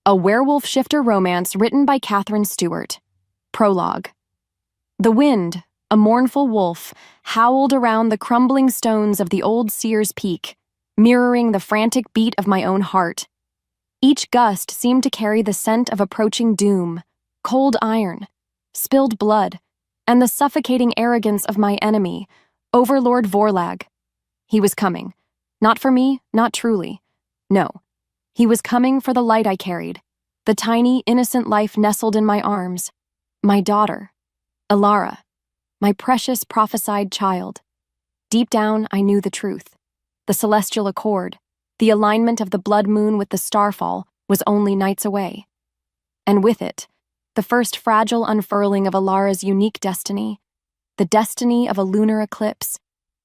A Werewolf Shifter Romance written by Catherine Stewart. Prologue. The wind, a mournful wolf, howled around the crumbling stones of the old Seer's Peak, mirroring the frantic beat of my own heart. Each gust seemed to carry the scent of approaching doom, cold iron, spilled blood, and the suffocating arrogance of my enemy, Overlord Vorlag. He was coming. Not for me, not truly. No. He was coming for the light I carried, the tiny, innocent life nestled in my arms, my daughter, Elara, my precious prophesied child. Deep down, I knew the truth. The celestial accord, the alignment of the blood moon with the starfall, was only nights away. And with it, the first fragile unfurling of Elara's unique destiny, the destiny of a lunar eclipse,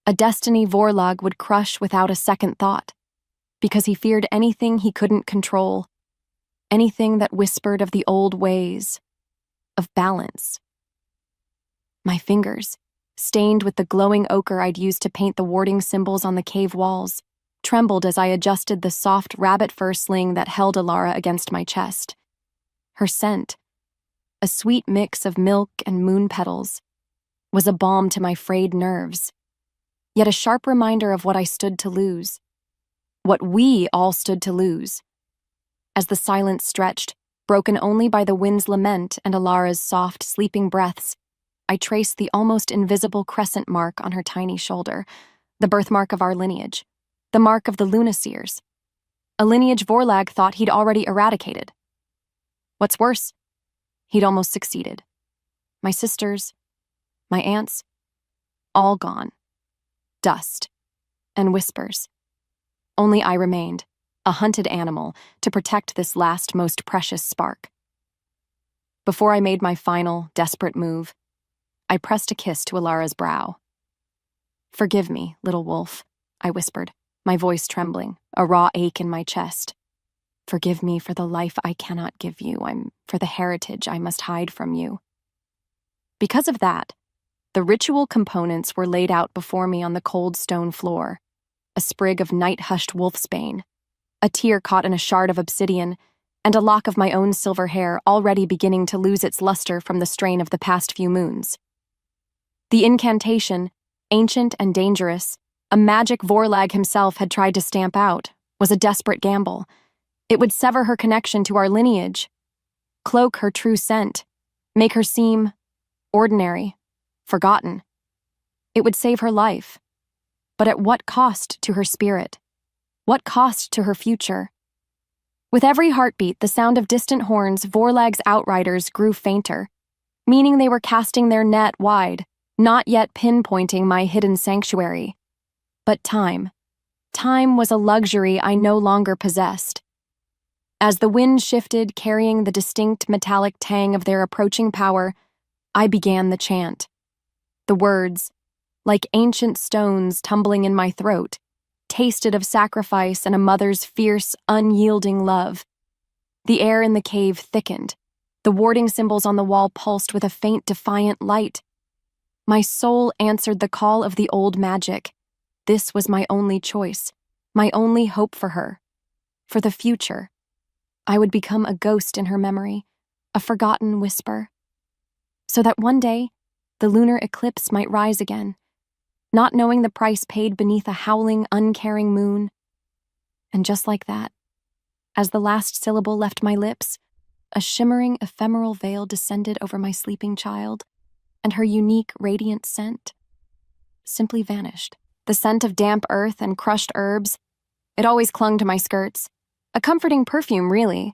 a destiny Vorlag would crush without a second thought, because he feared anything he couldn't control, anything that whispered of the old ways, of balance. My fingers, stained with the glowing ochre I'd used to paint the warding symbols on the cave walls, trembled as I adjusted the soft rabbit fur sling that held Elara against my chest. Her scent, a sweet mix of milk and moon petals, was a balm to my frayed nerves, yet a sharp reminder of what I stood to lose. What we all stood to lose. As the silence stretched, broken only by the wind's lament and Elara's soft, sleeping breaths, I traced the almost invisible crescent mark on her tiny shoulder, the birthmark of our lineage, the mark of the Lunaseers, a lineage Vorlag thought he'd already eradicated. What's worse, he'd almost succeeded. My sisters, my aunts, all gone. Dust and whispers. Only I remained, a hunted animal, to protect this last most precious spark. Before I made my final, desperate move, I pressed a kiss to Elara's brow. "Forgive me, little wolf," I whispered, my voice trembling, a raw ache in my chest. "Forgive me for the life I cannot give you, for the heritage I must hide from you." Because of that, the ritual components were laid out before me on the cold stone floor. A sprig of night-hushed wolfsbane, a tear caught in a shard of obsidian, and a lock of my own silver hair already beginning to lose its luster from the strain of the past few moons. The incantation, ancient and dangerous, a magic Vorlag himself had tried to stamp out, was a desperate gamble. It would sever her connection to our lineage, cloak her true scent, make her seem ordinary, forgotten. It would save her life. But at what cost to her spirit? What cost to her future? With every heartbeat, the sound of distant horns, Vorlag's outriders grew fainter, meaning they were casting their net wide, not yet pinpointing my hidden sanctuary. But time was a luxury I no longer possessed. As the wind shifted, carrying the distinct metallic tang of their approaching power, I began the chant. The words, like ancient stones tumbling in my throat, tasted of sacrifice and a mother's fierce, unyielding love. The air in the cave thickened. The warding symbols on the wall pulsed with a faint, defiant light. My soul answered the call of the old magic. This was my only choice, my only hope for her. For the future, I would become a ghost in her memory, a forgotten whisper. So that one day, the lunar eclipse might rise again, not knowing the price paid beneath a howling, uncaring moon. And just like that, as the last syllable left my lips, a shimmering, ephemeral veil descended over my sleeping child, and her unique, radiant scent simply vanished. The scent of damp earth and crushed herbs, it always clung to my skirts. A comforting perfume, really,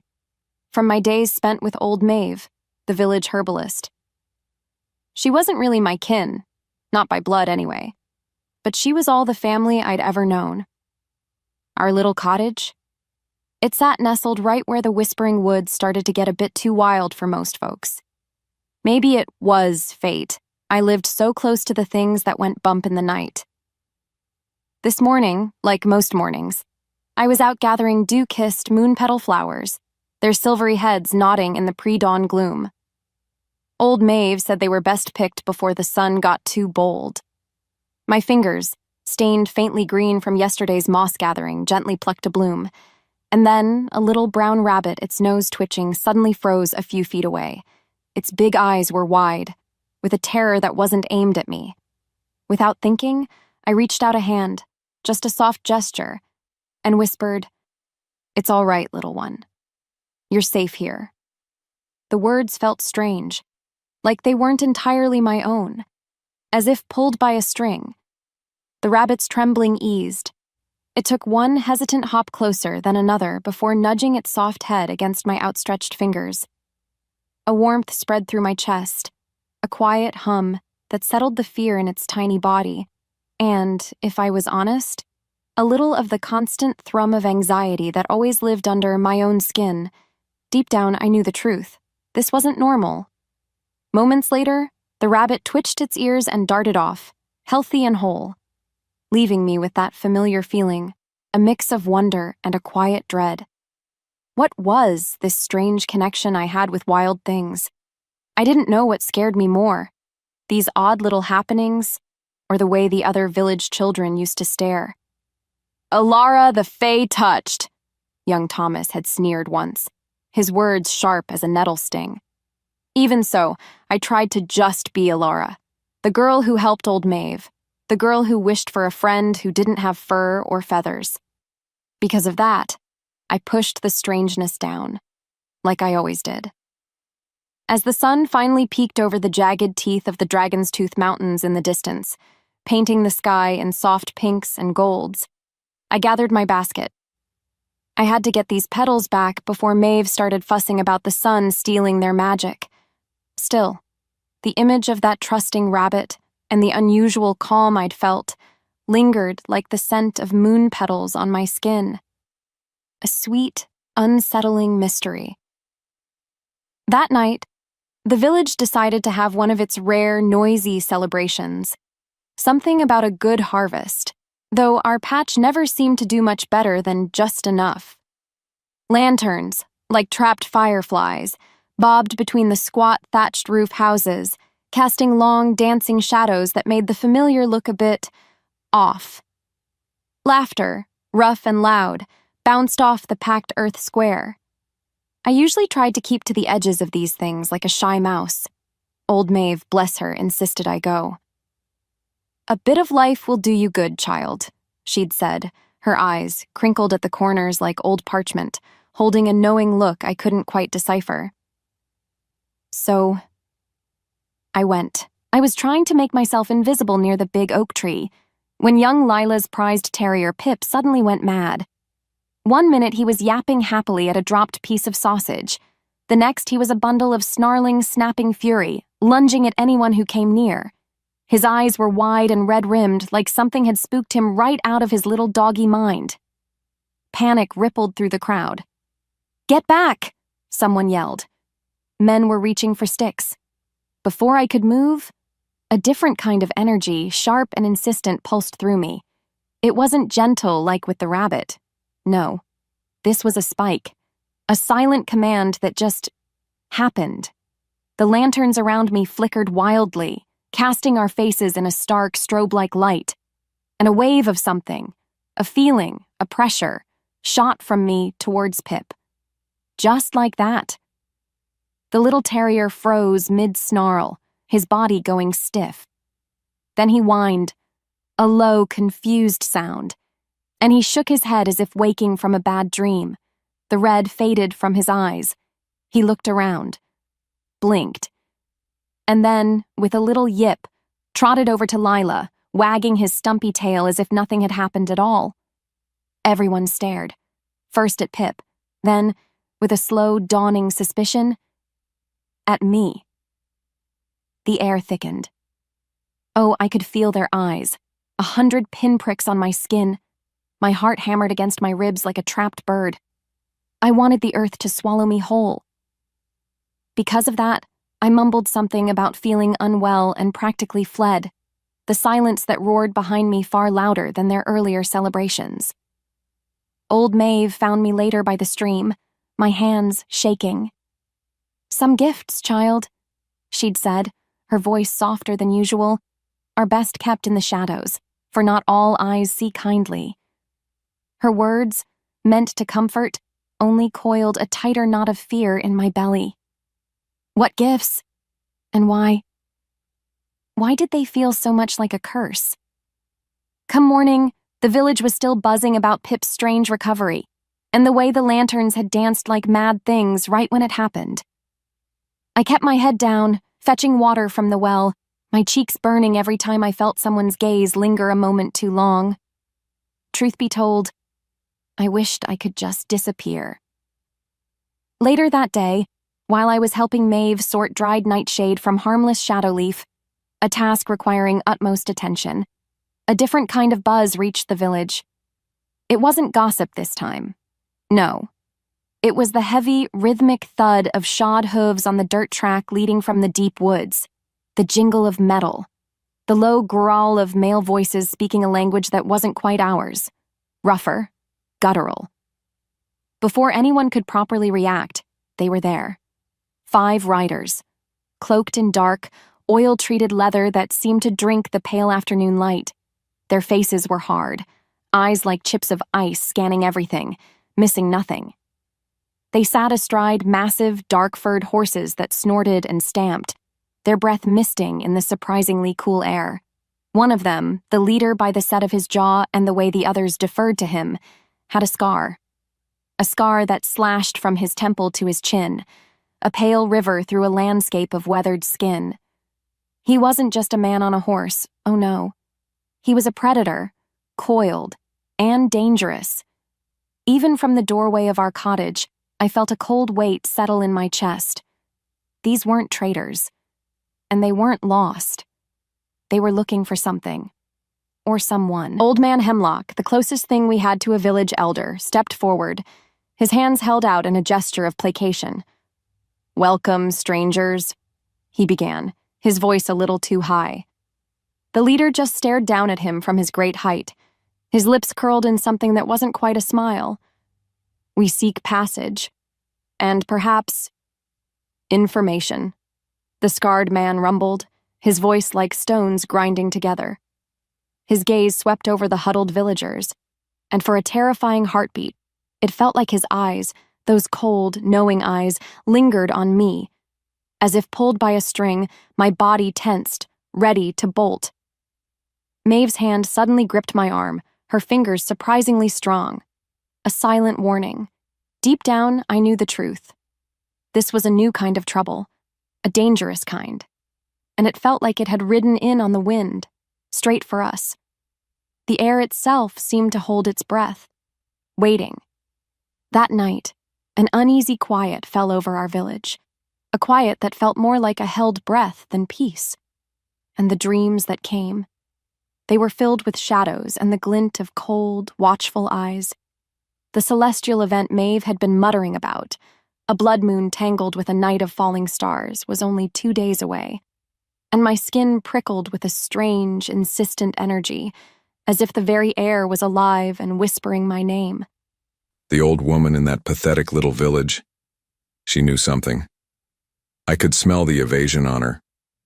from my days spent with old Maeve, the village herbalist. She wasn't really my kin, not by blood anyway, but she was all the family I'd ever known. Our little cottage? It sat nestled right where the whispering woods started to get a bit too wild for most folks. Maybe it was fate. I lived so close to the things that went bump in the night. This morning, like most mornings, I was out gathering dew-kissed moon-petal flowers, their silvery heads nodding in the pre-dawn gloom. Old Maeve said they were best picked before the sun got too bold. My fingers, stained faintly green from yesterday's moss gathering, gently plucked a bloom, And then a little brown rabbit, its nose twitching, suddenly froze a few feet away. Its big eyes were wide, with a terror that wasn't aimed at me. Without thinking, I reached out a hand, just a soft gesture, and whispered, "It's all right, little one. You're safe here." The words felt strange, like they weren't entirely my own, as if pulled by a string. The rabbit's trembling eased. It took one hesitant hop closer, then another, before nudging its soft head against my outstretched fingers. A warmth spread through my chest, a quiet hum that settled the fear in its tiny body, and, if I was honest, a little of the constant thrum of anxiety that always lived under my own skin. Deep down, I knew the truth. This wasn't normal. Moments later, the rabbit twitched its ears and darted off, healthy and whole, leaving me with that familiar feeling, a mix of wonder and a quiet dread. What was this strange connection I had with wild things? I didn't know what scared me more, these odd little happenings, or the way the other village children used to stare. "Elara the Fae touched," young Thomas had sneered once, his words sharp as a nettle sting. Even so, I tried to just be Elara, the girl who helped old Maeve, the girl who wished for a friend who didn't have fur or feathers. Because of that, I pushed the strangeness down, like I always did. As the sun finally peeked over the jagged teeth of the Dragon's Tooth Mountains in the distance, painting the sky in soft pinks and golds, I gathered my basket. I had to get these petals back before Maeve started fussing about the sun stealing their magic. Still, the image of that trusting rabbit and the unusual calm I'd felt lingered like the scent of moon petals on my skin. A sweet, unsettling mystery. That night, the village decided to have one of its rare, noisy celebrations. Something about a good harvest, though our patch never seemed to do much better than just enough. Lanterns, like trapped fireflies, bobbed between the squat, thatched roof houses, casting long, dancing shadows that made the familiar look a bit off. Laughter, rough and loud, bounced off the packed earth square. I usually tried to keep to the edges of these things like a shy mouse. Old Maeve, bless her, insisted I go. "A bit of life will do you good, child," she'd said, her eyes crinkled at the corners like old parchment, holding a knowing look I couldn't quite decipher. So, I went. I was trying to make myself invisible near the big oak tree, when young Lila's prized terrier Pip suddenly went mad. One minute he was yapping happily at a dropped piece of sausage. The next he was a bundle of snarling, snapping fury, lunging at anyone who came near. His eyes were wide and red-rimmed, like something had spooked him right out of his little doggy mind. Panic rippled through the crowd. "Get back!" someone yelled. Men were reaching for sticks. Before I could move, a different kind of energy, sharp and insistent, pulsed through me. It wasn't gentle like with the rabbit. No, this was a spike, a silent command that just happened. The lanterns around me flickered wildly, casting our faces in a stark, strobe-like light, and a wave of something, a feeling, a pressure, shot from me towards Pip. Just like that. The little terrier froze mid-snarl, his body going stiff. Then he whined, a low, confused sound, and he shook his head as if waking from a bad dream. The red faded from his eyes. He looked around, blinked, and then, with a little yip, trotted over to Lila, wagging his stumpy tail as if nothing had happened at all. Everyone stared, first at Pip, then, with a slow, dawning suspicion, at me. The air thickened. Oh, I could feel their eyes, 100 pinpricks on my skin. My heart hammered against my ribs like a trapped bird. I wanted the earth to swallow me whole. Because of that, I mumbled something about feeling unwell and practically fled, the silence that roared behind me far louder than their earlier celebrations. Old Maeve found me later by the stream, my hands shaking. "Some gifts, child," she'd said, her voice softer than usual, "are best kept in the shadows, for not all eyes see kindly." Her words, meant to comfort, only coiled a tighter knot of fear in my belly. What gifts? And why? Why did they feel so much like a curse? Come morning, the village was still buzzing about Pip's strange recovery, and the way the lanterns had danced like mad things right when it happened. I kept my head down, fetching water from the well, my cheeks burning every time I felt someone's gaze linger a moment too long. Truth be told, I wished I could just disappear. Later that day, while I was helping Maeve sort dried nightshade from harmless shadowleaf, a task requiring utmost attention, a different kind of buzz reached the village. It wasn't gossip this time. No. It was the heavy, rhythmic thud of shod hooves on the dirt track leading from the deep woods, the jingle of metal, the low growl of male voices speaking a language that wasn't quite ours, rougher, guttural. Before anyone could properly react, they were there. 5 riders, cloaked in dark, oil-treated leather that seemed to drink the pale afternoon light. Their faces were hard, eyes like chips of ice scanning everything, missing nothing. They sat astride massive, dark-furred horses that snorted and stamped, their breath misting in the surprisingly cool air. One of them, the leader by the set of his jaw and the way the others deferred to him, had a scar that slashed from his temple to his chin, a pale river through a landscape of weathered skin. He wasn't just a man on a horse, oh no. He was a predator, coiled, and dangerous. Even from the doorway of our cottage, I felt a cold weight settle in my chest. These weren't traitors, and they weren't lost. They were looking for something. Or someone. Old Man Hemlock, the closest thing we had to a village elder, stepped forward, his hands held out in a gesture of placation. "Welcome, strangers," he began, his voice a little too high. The leader just stared down at him from his great height, his lips curled in something that wasn't quite a smile. "We seek passage, and perhaps information," the scarred man rumbled, his voice like stones grinding together. His gaze swept over the huddled villagers, and for a terrifying heartbeat, it felt like his eyes, those cold, knowing eyes, lingered on me. As if pulled by a string, my body tensed, ready to bolt. Maeve's hand suddenly gripped my arm, her fingers surprisingly strong. A silent warning. Deep down, I knew the truth. This was a new kind of trouble, a dangerous kind. And it felt like it had ridden in on the wind, straight for us. The air itself seemed to hold its breath, waiting. That night, an uneasy quiet fell over our village, a quiet that felt more like a held breath than peace. And the dreams that came, they were filled with shadows and the glint of cold, watchful eyes. The celestial event Maeve had been muttering about, a blood moon tangled with a night of falling stars, was only 2 days away. And my skin prickled with a strange, insistent energy, as if the very air was alive and whispering my name. The old woman in that pathetic little village, she knew something. I could smell the evasion on her,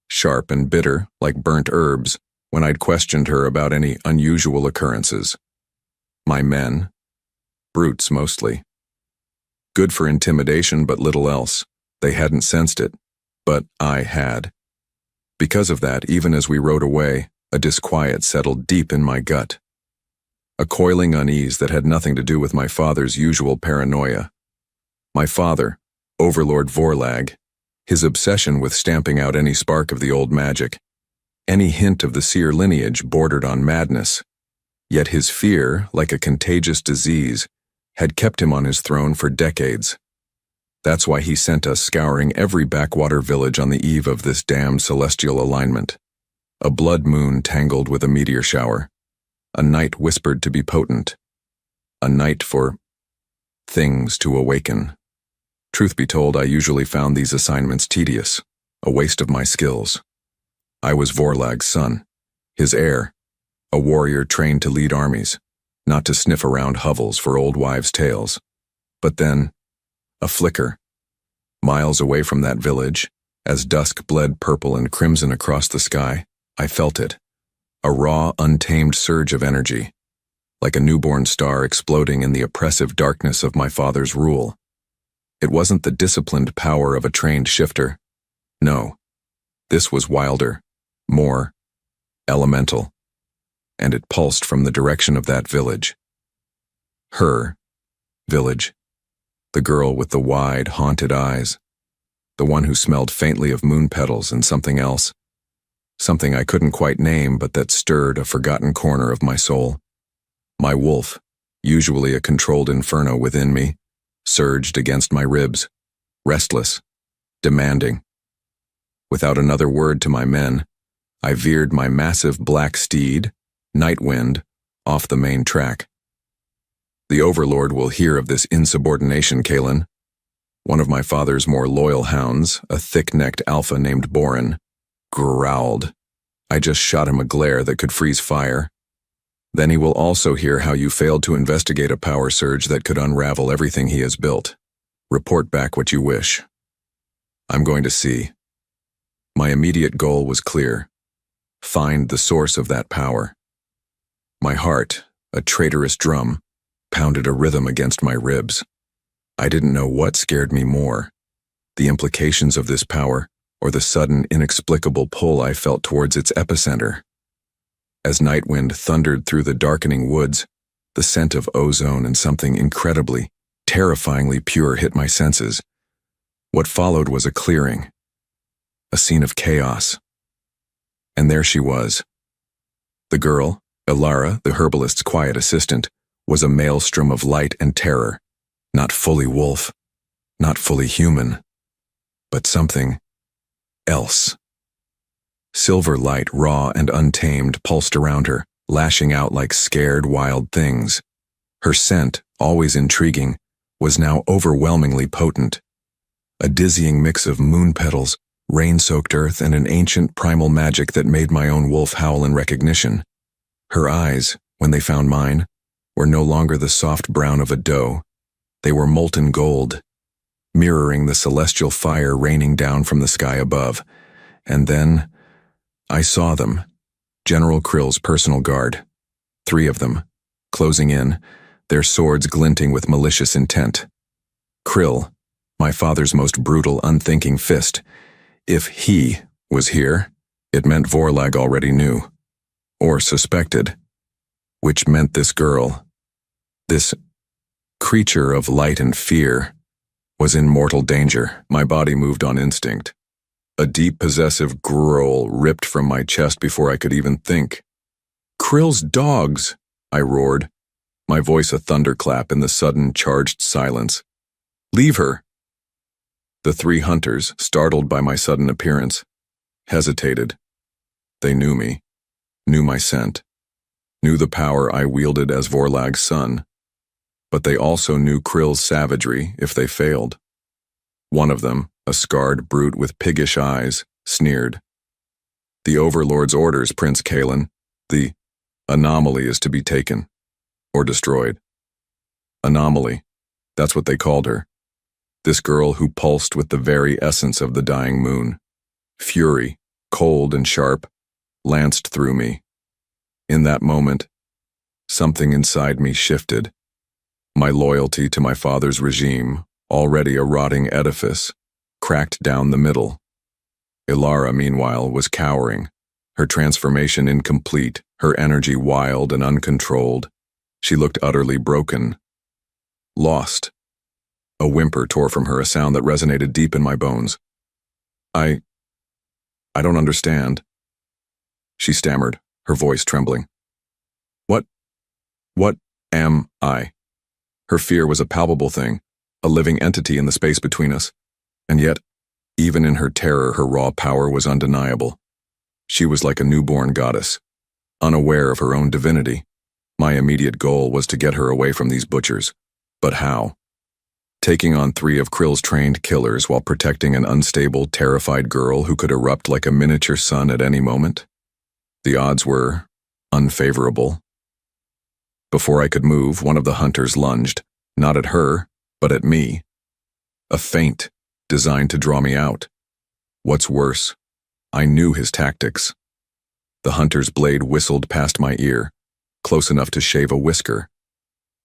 sharp and bitter like burnt herbs, when I'd questioned her about any unusual occurrences. My men, brutes mostly. Good for intimidation but little else. They hadn't sensed it, but I had. Because of that, even as we rode away, a disquiet settled deep in my gut. A coiling unease that had nothing to do with my father's usual paranoia. My father, Overlord Vorlag, his obsession with stamping out any spark of the old magic, any hint of the seer lineage bordered on madness. Yet his fear, like a contagious disease, had kept him on his throne for decades. That's why he sent us scouring every backwater village on the eve of this damned celestial alignment. A blood moon tangled with a meteor shower. A night whispered to be potent. A night for things to awaken. Truth be told, I usually found these assignments tedious, a waste of my skills. I was Vorlag's son, his heir, a warrior trained to lead armies, not to sniff around hovels for old wives' tales. But then, a flicker. Miles away from that village, as dusk bled purple and crimson across the sky, I felt it. A raw, untamed surge of energy. like a newborn star exploding in the oppressive darkness of my father's rule. It wasn't the disciplined power of a trained shifter. No, this was wilder, more elemental, and it pulsed from the direction of that village. Her village. The girl with the wide, haunted eyes. The one who smelled faintly of moon petals and something else. Something I couldn't quite name, but that stirred a forgotten corner of my soul. My wolf, usually a controlled inferno within me, surged against my ribs, restless, demanding. Without another word to my men, I veered my massive black steed, Nightwind, off the main track. The Overlord will hear of this insubordination, Kalen. One of my father's more loyal hounds, a thick-necked alpha named Boren, growled. I just shot him a glare that could freeze fire. Then he will also hear how you failed to investigate a power surge that could unravel everything he has built. Report back what you wish. I'm going to see. My immediate goal was clear. Find the source of that power. My heart, a traitorous drum, pounded a rhythm against my ribs. I didn't know what scared me more, the implications of this power or the sudden, inexplicable pull I felt towards its epicenter. As Nightwind thundered through the darkening woods, the scent of ozone and something incredibly, terrifyingly pure hit my senses. What followed was a clearing, a scene of chaos. And there she was. The girl, Elara, the herbalist's quiet assistant, was a maelstrom of light and terror, not fully wolf, not fully human, but something else. Silver light, raw and untamed, pulsed around her, lashing out like scared wild things. Her scent, always intriguing, was now overwhelmingly potent. A dizzying mix of moon petals, rain-soaked earth, and an ancient primal magic that made my own wolf howl in recognition. Her eyes, when they found mine, were no longer the soft brown of a doe. They were molten gold, mirroring the celestial fire raining down from the sky above. And then I saw them, General Krill's personal guard. 3 of them, closing in, their swords glinting with malicious intent. Krill, my father's most brutal, unthinking fist. If he was here, it meant Vorlag already knew, or suspected, which meant this girl, this creature of light and fear, was in mortal danger. My body moved on instinct. A deep, possessive growl ripped from my chest before I could even think. "Krill's dogs!" I roared, my voice a thunderclap in the sudden, charged silence. "Leave her!" The 3 hunters, startled by my sudden appearance, hesitated. They knew me, knew my scent, knew the power I wielded as Vorlag's son. But they also knew Krill's savagery if they failed. One of them, a scarred brute with piggish eyes, sneered. "The Overlord's orders, Prince Kalen. The anomaly is to be taken, or destroyed." Anomaly, that's what they called her. This girl who pulsed with the very essence of the dying moon. Fury, cold and sharp, lanced through me. In that moment, something inside me shifted. My loyalty to my father's regime, already a rotting edifice, cracked down the middle. Elara, meanwhile, was cowering, her transformation incomplete, her energy wild and uncontrolled. She looked utterly broken, lost. A whimper tore from her, a sound that resonated deep in my bones. I don't understand," she stammered, her voice trembling. What am I?" Her fear was a palpable thing, a living entity in the space between us. And yet, even in her terror, her raw power was undeniable. She was like a newborn goddess, unaware of her own divinity. My immediate goal was to get her away from these butchers. But how? Taking on 3 of Krill's trained killers while protecting an unstable, terrified girl who could erupt like a miniature sun at any moment? The odds were unfavorable. Before I could move, one of the hunters lunged, not at her, but at me. A feint designed to draw me out. What's worse, I knew his tactics. The hunter's blade whistled past my ear, close enough to shave a whisker.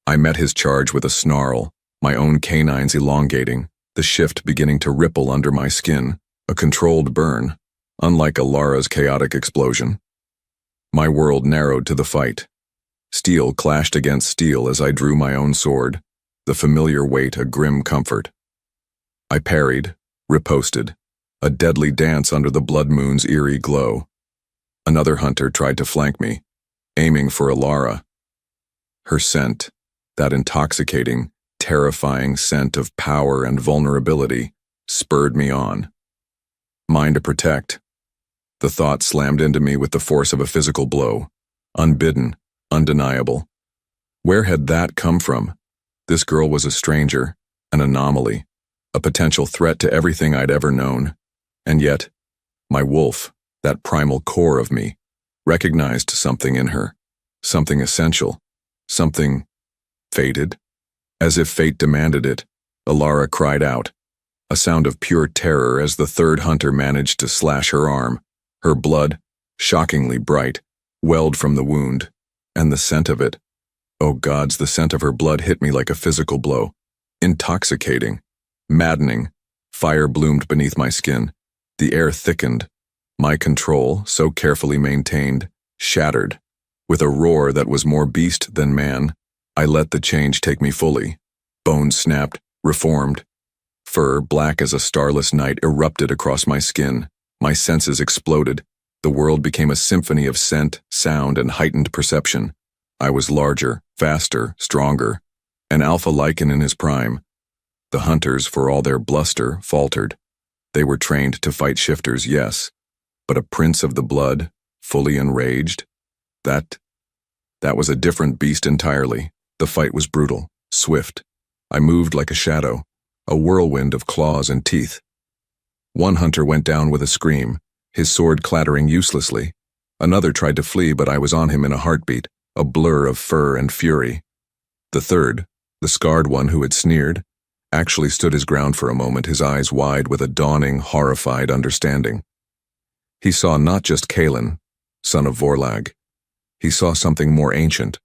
I met his charge with a snarl, my own canines elongating, the shift beginning to ripple under my skin, a controlled burn, unlike Elara's chaotic explosion. My world narrowed to the fight. Steel clashed against steel as I drew my own sword, the familiar weight a grim comfort. I parried, riposted, a deadly dance under the blood moon's eerie glow. Another hunter tried to flank me, aiming for Elara. Her scent, that intoxicating, terrifying scent of power and vulnerability, spurred me on. Mine to protect. The thought slammed into me with the force of a physical blow, unbidden, undeniable. Where had that come from? This girl was a stranger, an anomaly, a potential threat to everything I'd ever known. And yet, my wolf, that primal core of me, recognized something in her, something essential, something fated. As if fate demanded it, Elara cried out, a sound of pure terror as the third hunter managed to slash her arm. Her blood, shockingly bright, welled from the wound, and the scent of it. Oh gods, the scent of her blood hit me like a physical blow. Intoxicating, maddening. Fire bloomed beneath my skin. The air thickened. My control, so carefully maintained, shattered. With a roar that was more beast than man, I let the change take me fully. Bones snapped, reformed. Fur, black as a starless night, erupted across my skin. My senses exploded. The world became a symphony of scent, sound, and heightened perception. I was larger, faster, stronger, an alpha lichen in his prime. The hunters, for all their bluster, faltered. They were trained to fight shifters, yes, but a prince of the blood, fully enraged? That was a different beast entirely. The fight was brutal, swift. I moved like a shadow, a whirlwind of claws and teeth. One hunter went down with a scream, his sword clattering uselessly. Another tried to flee, but I was on him in a heartbeat, a blur of fur and fury. The third, the scarred one who had sneered, actually stood his ground for a moment, his eyes wide with a dawning, horrified understanding. He saw not just Kalen, son of Vorlag. He saw something more ancient,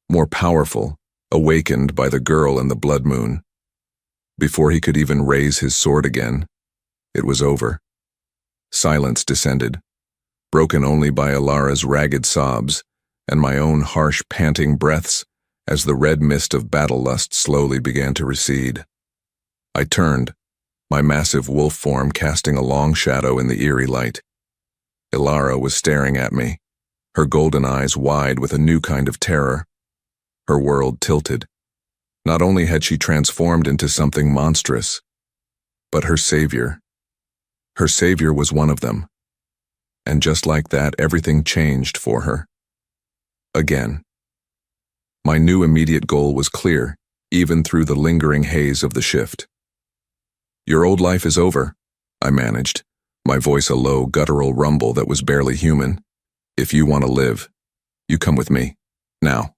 more powerful, awakened by the girl in the blood moon. Before he could even raise his sword again, it was over. Silence descended, broken only by Elara's ragged sobs and my own harsh, panting breaths as the red mist of battle lust slowly began to recede. I turned, my massive wolf form casting a long shadow in the eerie light. Elara was staring at me, her golden eyes wide with a new kind of terror. Her world tilted. Not only had she transformed into something monstrous, but her savior. Her savior was one of them. And just like that, everything changed for her. Again. My new immediate goal was clear, even through the lingering haze of the shift. Your old life is over, I managed, my voice a low, guttural rumble that was barely human. If you want to live, you come with me, now.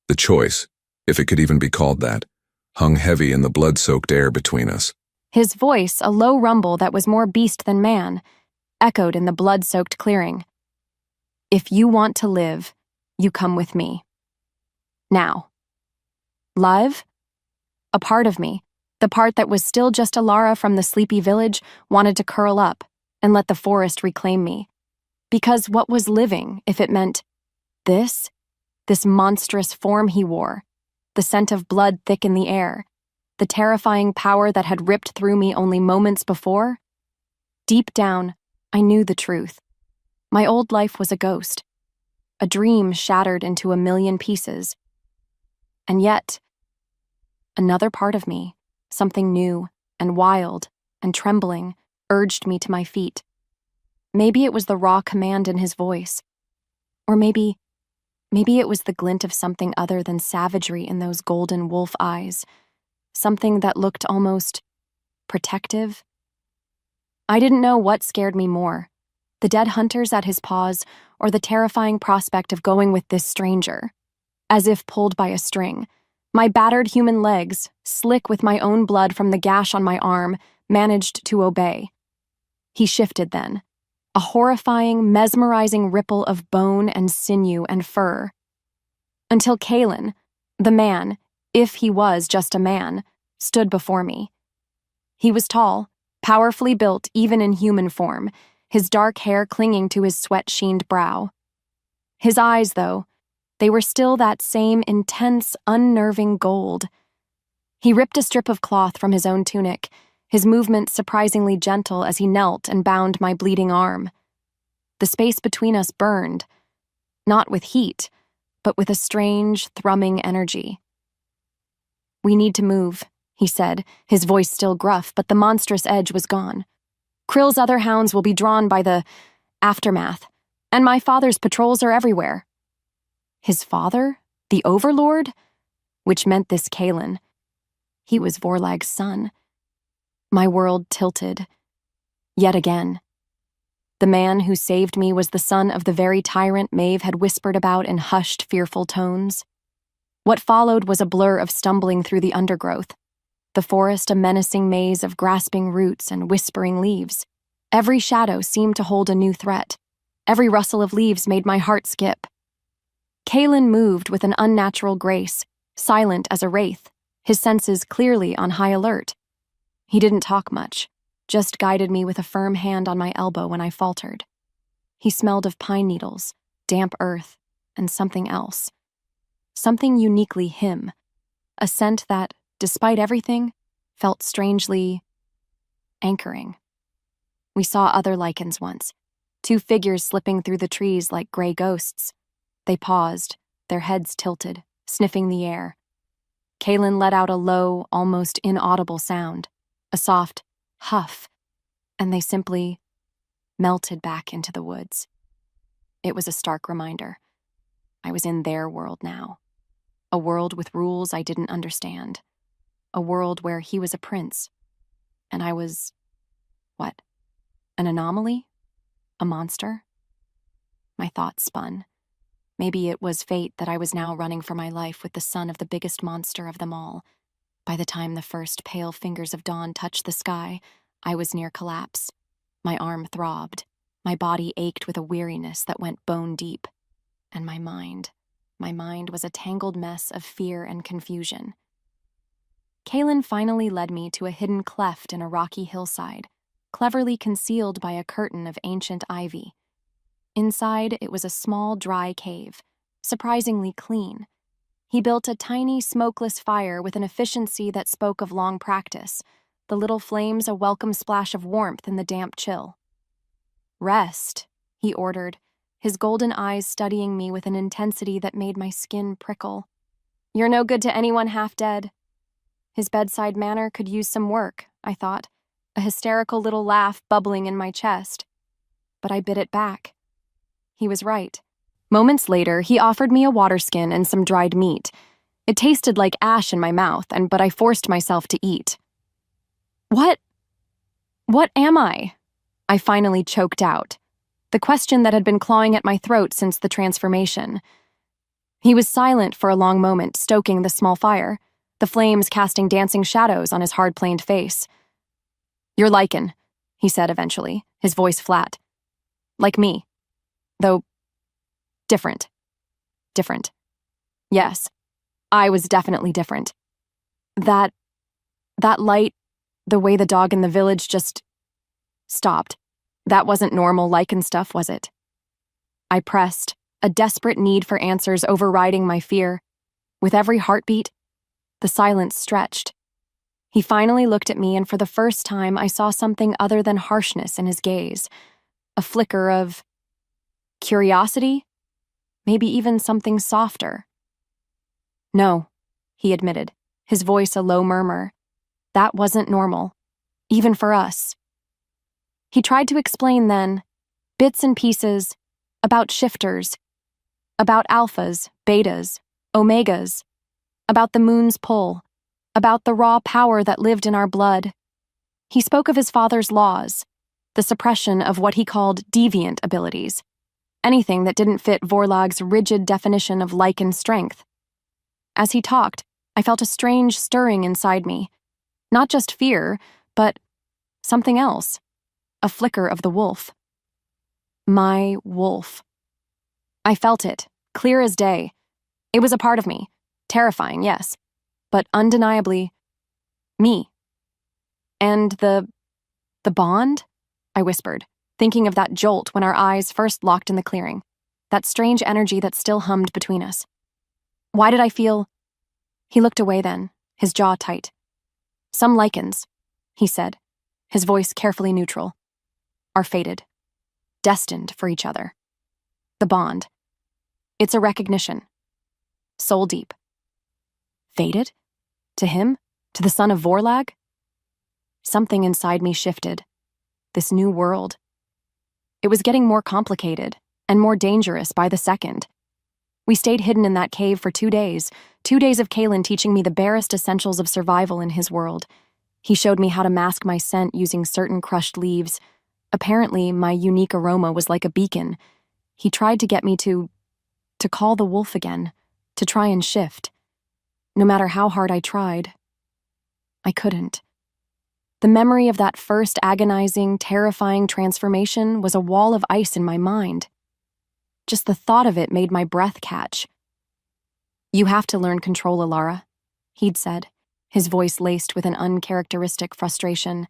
The choice, if it could even be called that, hung heavy in the blood-soaked air between us. His voice, a low rumble that was more beast than man, echoed in the blood-soaked clearing. If you want to live, you come with me. Now. Live? A part of me, the part that was still just Elara from the sleepy village, wanted to curl up and let the forest reclaim me. Because what was living if it meant this monstrous form he wore, the scent of blood thick in the air, the terrifying power that had ripped through me only moments before? Deep down, I knew the truth. My old life was a ghost, a dream shattered into a million pieces. And yet, another part of me, something new and wild and trembling, urged me to my feet. Maybe it was the raw command in his voice. Or maybe it was the glint of something other than savagery in those golden wolf eyes. Something that looked almost protective. I didn't know what scared me more, the dead hunters at his paws or the terrifying prospect of going with this stranger. As if pulled by a string, my battered human legs, slick with my own blood from the gash on my arm, managed to obey. He shifted then. A horrifying, mesmerizing ripple of bone and sinew and fur, until Kalen, the man, if he was just a man, stood before me. He was tall, powerfully built even in human form, his dark hair clinging to his sweat-sheened brow. His eyes, though, they were still that same intense, unnerving gold. He ripped a strip of cloth from his own tunic, his movements surprisingly gentle as he knelt and bound my bleeding arm. The space between us burned, not with heat, but with a strange, thrumming energy. "We need to move," he said, his voice still gruff, but the monstrous edge was gone. "Krill's other hounds will be drawn by the aftermath, and my father's patrols are everywhere." His father? The Overlord? Which meant this Kalen. He was Vorlag's son. My world tilted. Yet again. The man who saved me was the son of the very tyrant Maeve had whispered about in hushed, fearful tones. What followed was a blur of stumbling through the undergrowth, the forest a menacing maze of grasping roots and whispering leaves. Every shadow seemed to hold a new threat. Every rustle of leaves made my heart skip. Kalen moved with an unnatural grace, silent as a wraith, his senses clearly on high alert. He didn't talk much, just guided me with a firm hand on my elbow when I faltered. He smelled of pine needles, damp earth, and something else. Something uniquely him, a scent that, despite everything, felt strangely anchoring. We saw other lichens once, two figures slipping through the trees like gray ghosts. They paused, their heads tilted, sniffing the air. Kalen let out a low, almost inaudible sound, a soft huff, and they simply melted back into the woods. It was a stark reminder. I was in their world now. A world with rules I didn't understand. A world where he was a prince. And I was, what? An anomaly? A monster? My thoughts spun. Maybe it was fate that I was now running for my life with the son of the biggest monster of them all. By the time the first pale fingers of dawn touched the sky, I was near collapse. My arm throbbed. My body ached with a weariness that went bone deep. And my mind was a tangled mess of fear and confusion. Kalen finally led me to a hidden cleft in a rocky hillside, cleverly concealed by a curtain of ancient ivy. Inside, it was a small, dry cave, surprisingly clean. He built a tiny, smokeless fire with an efficiency that spoke of long practice, the little flames a welcome splash of warmth in the damp chill. "Rest," he ordered, his golden eyes studying me with an intensity that made my skin prickle. "You're no good to anyone half dead." His bedside manner could use some work, I thought, a hysterical little laugh bubbling in my chest. But I bit it back. He was right. Moments later, he offered me a water skin and some dried meat. It tasted like ash in my mouth, but I forced myself to eat. What am I?" I finally choked out, the question that had been clawing at my throat since the transformation. He was silent for a long moment, stoking the small fire, the flames casting dancing shadows on his hard-planed face. "You're lichen," he said eventually, his voice flat. "Like me. Though different. Different. Yes, I was definitely different. That light, the way the dog in the village just stopped. That wasn't normal lichen stuff, was it?" I pressed, a desperate need for answers overriding my fear. With every heartbeat, the silence stretched. He finally looked at me, and for the first time I saw something other than harshness in his gaze. A flicker of curiosity? Maybe even something softer. "No," he admitted, his voice a low murmur. "That wasn't normal, even for us." He tried to explain then, bits and pieces, about shifters, about alphas, betas, omegas, about the moon's pull, about the raw power that lived in our blood. He spoke of his father's laws, the suppression of what he called deviant abilities, anything that didn't fit Vorlag's rigid definition of lichen strength. As he talked, I felt a strange stirring inside me. Not just fear, but something else. A flicker of the wolf. My wolf. I felt it, clear as day. It was a part of me. Terrifying, yes, but undeniably me. And the bond? I whispered, thinking of that jolt when our eyes first locked in the clearing, that strange energy that still hummed between us. Why did I feel... He looked away then, his jaw tight. Some lichens, he said, his voice carefully neutral, are fated, destined for each other. The bond. It's a recognition. Soul deep. Fated? To him? To the son of Vorlag? Something inside me shifted. This new world. It was getting more complicated and more dangerous by the second. We stayed hidden in that cave for 2 days, 2 days of Kalen teaching me the barest essentials of survival in his world. He showed me how to mask my scent using certain crushed leaves. Apparently, my unique aroma was like a beacon. He tried to get me to call the wolf again, to try and shift. No matter how hard I tried, I couldn't. The memory of that first agonizing, terrifying transformation was a wall of ice in my mind. Just the thought of it made my breath catch. You have to learn control, Elara, he'd said, his voice laced with an uncharacteristic frustration.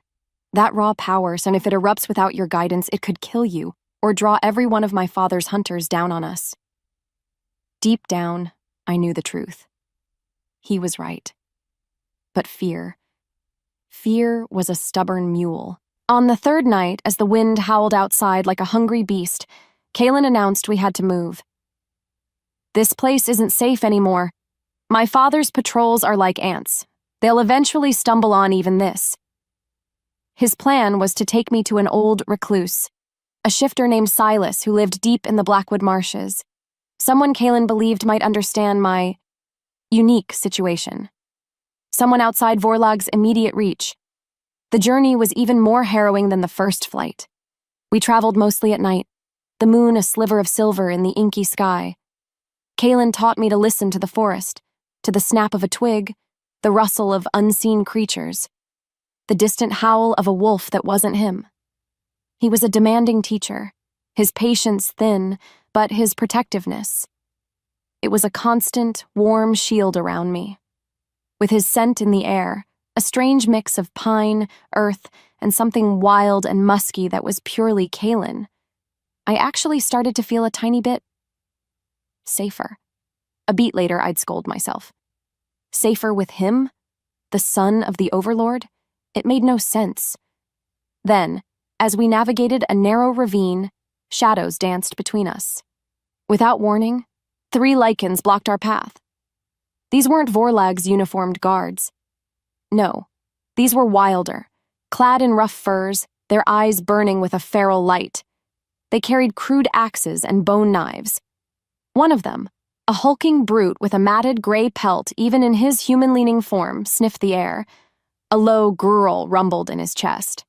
That raw power, and if it erupts without your guidance, it could kill you, or draw every one of my father's hunters down on us. Deep down, I knew the truth. He was right. But fear was a stubborn mule. On the third night, as the wind howled outside like a hungry beast, Kalen announced we had to move. This place isn't safe anymore. My father's patrols are like ants. They'll eventually stumble on even this. His plan was to take me to an old recluse, a shifter named Silas who lived deep in the Blackwood marshes. Someone Kalen believed might understand my unique situation. Someone outside Vorlag's immediate reach. The journey was even more harrowing than the first flight. We traveled mostly at night, the moon a sliver of silver in the inky sky. Kalen taught me to listen to the forest, to the snap of a twig, the rustle of unseen creatures, the distant howl of a wolf that wasn't him. He was a demanding teacher, his patience thin, but his protectiveness. It was a constant, warm shield around me. With his scent in the air, a strange mix of pine, earth, and something wild and musky that was purely Kalen, I actually started to feel a tiny bit safer. A beat later, I'd scold myself. Safer with him? The son of the Overlord? It made no sense. Then, as we navigated a narrow ravine, shadows danced between us. Without warning, 3 lichens blocked our path. These weren't Vorlag's uniformed guards. No, these were wilder, clad in rough furs, their eyes burning with a feral light. They carried crude axes and bone knives. One of them, a hulking brute with a matted gray pelt even in his human-leaning form, sniffed the air. A low growl rumbled in his chest.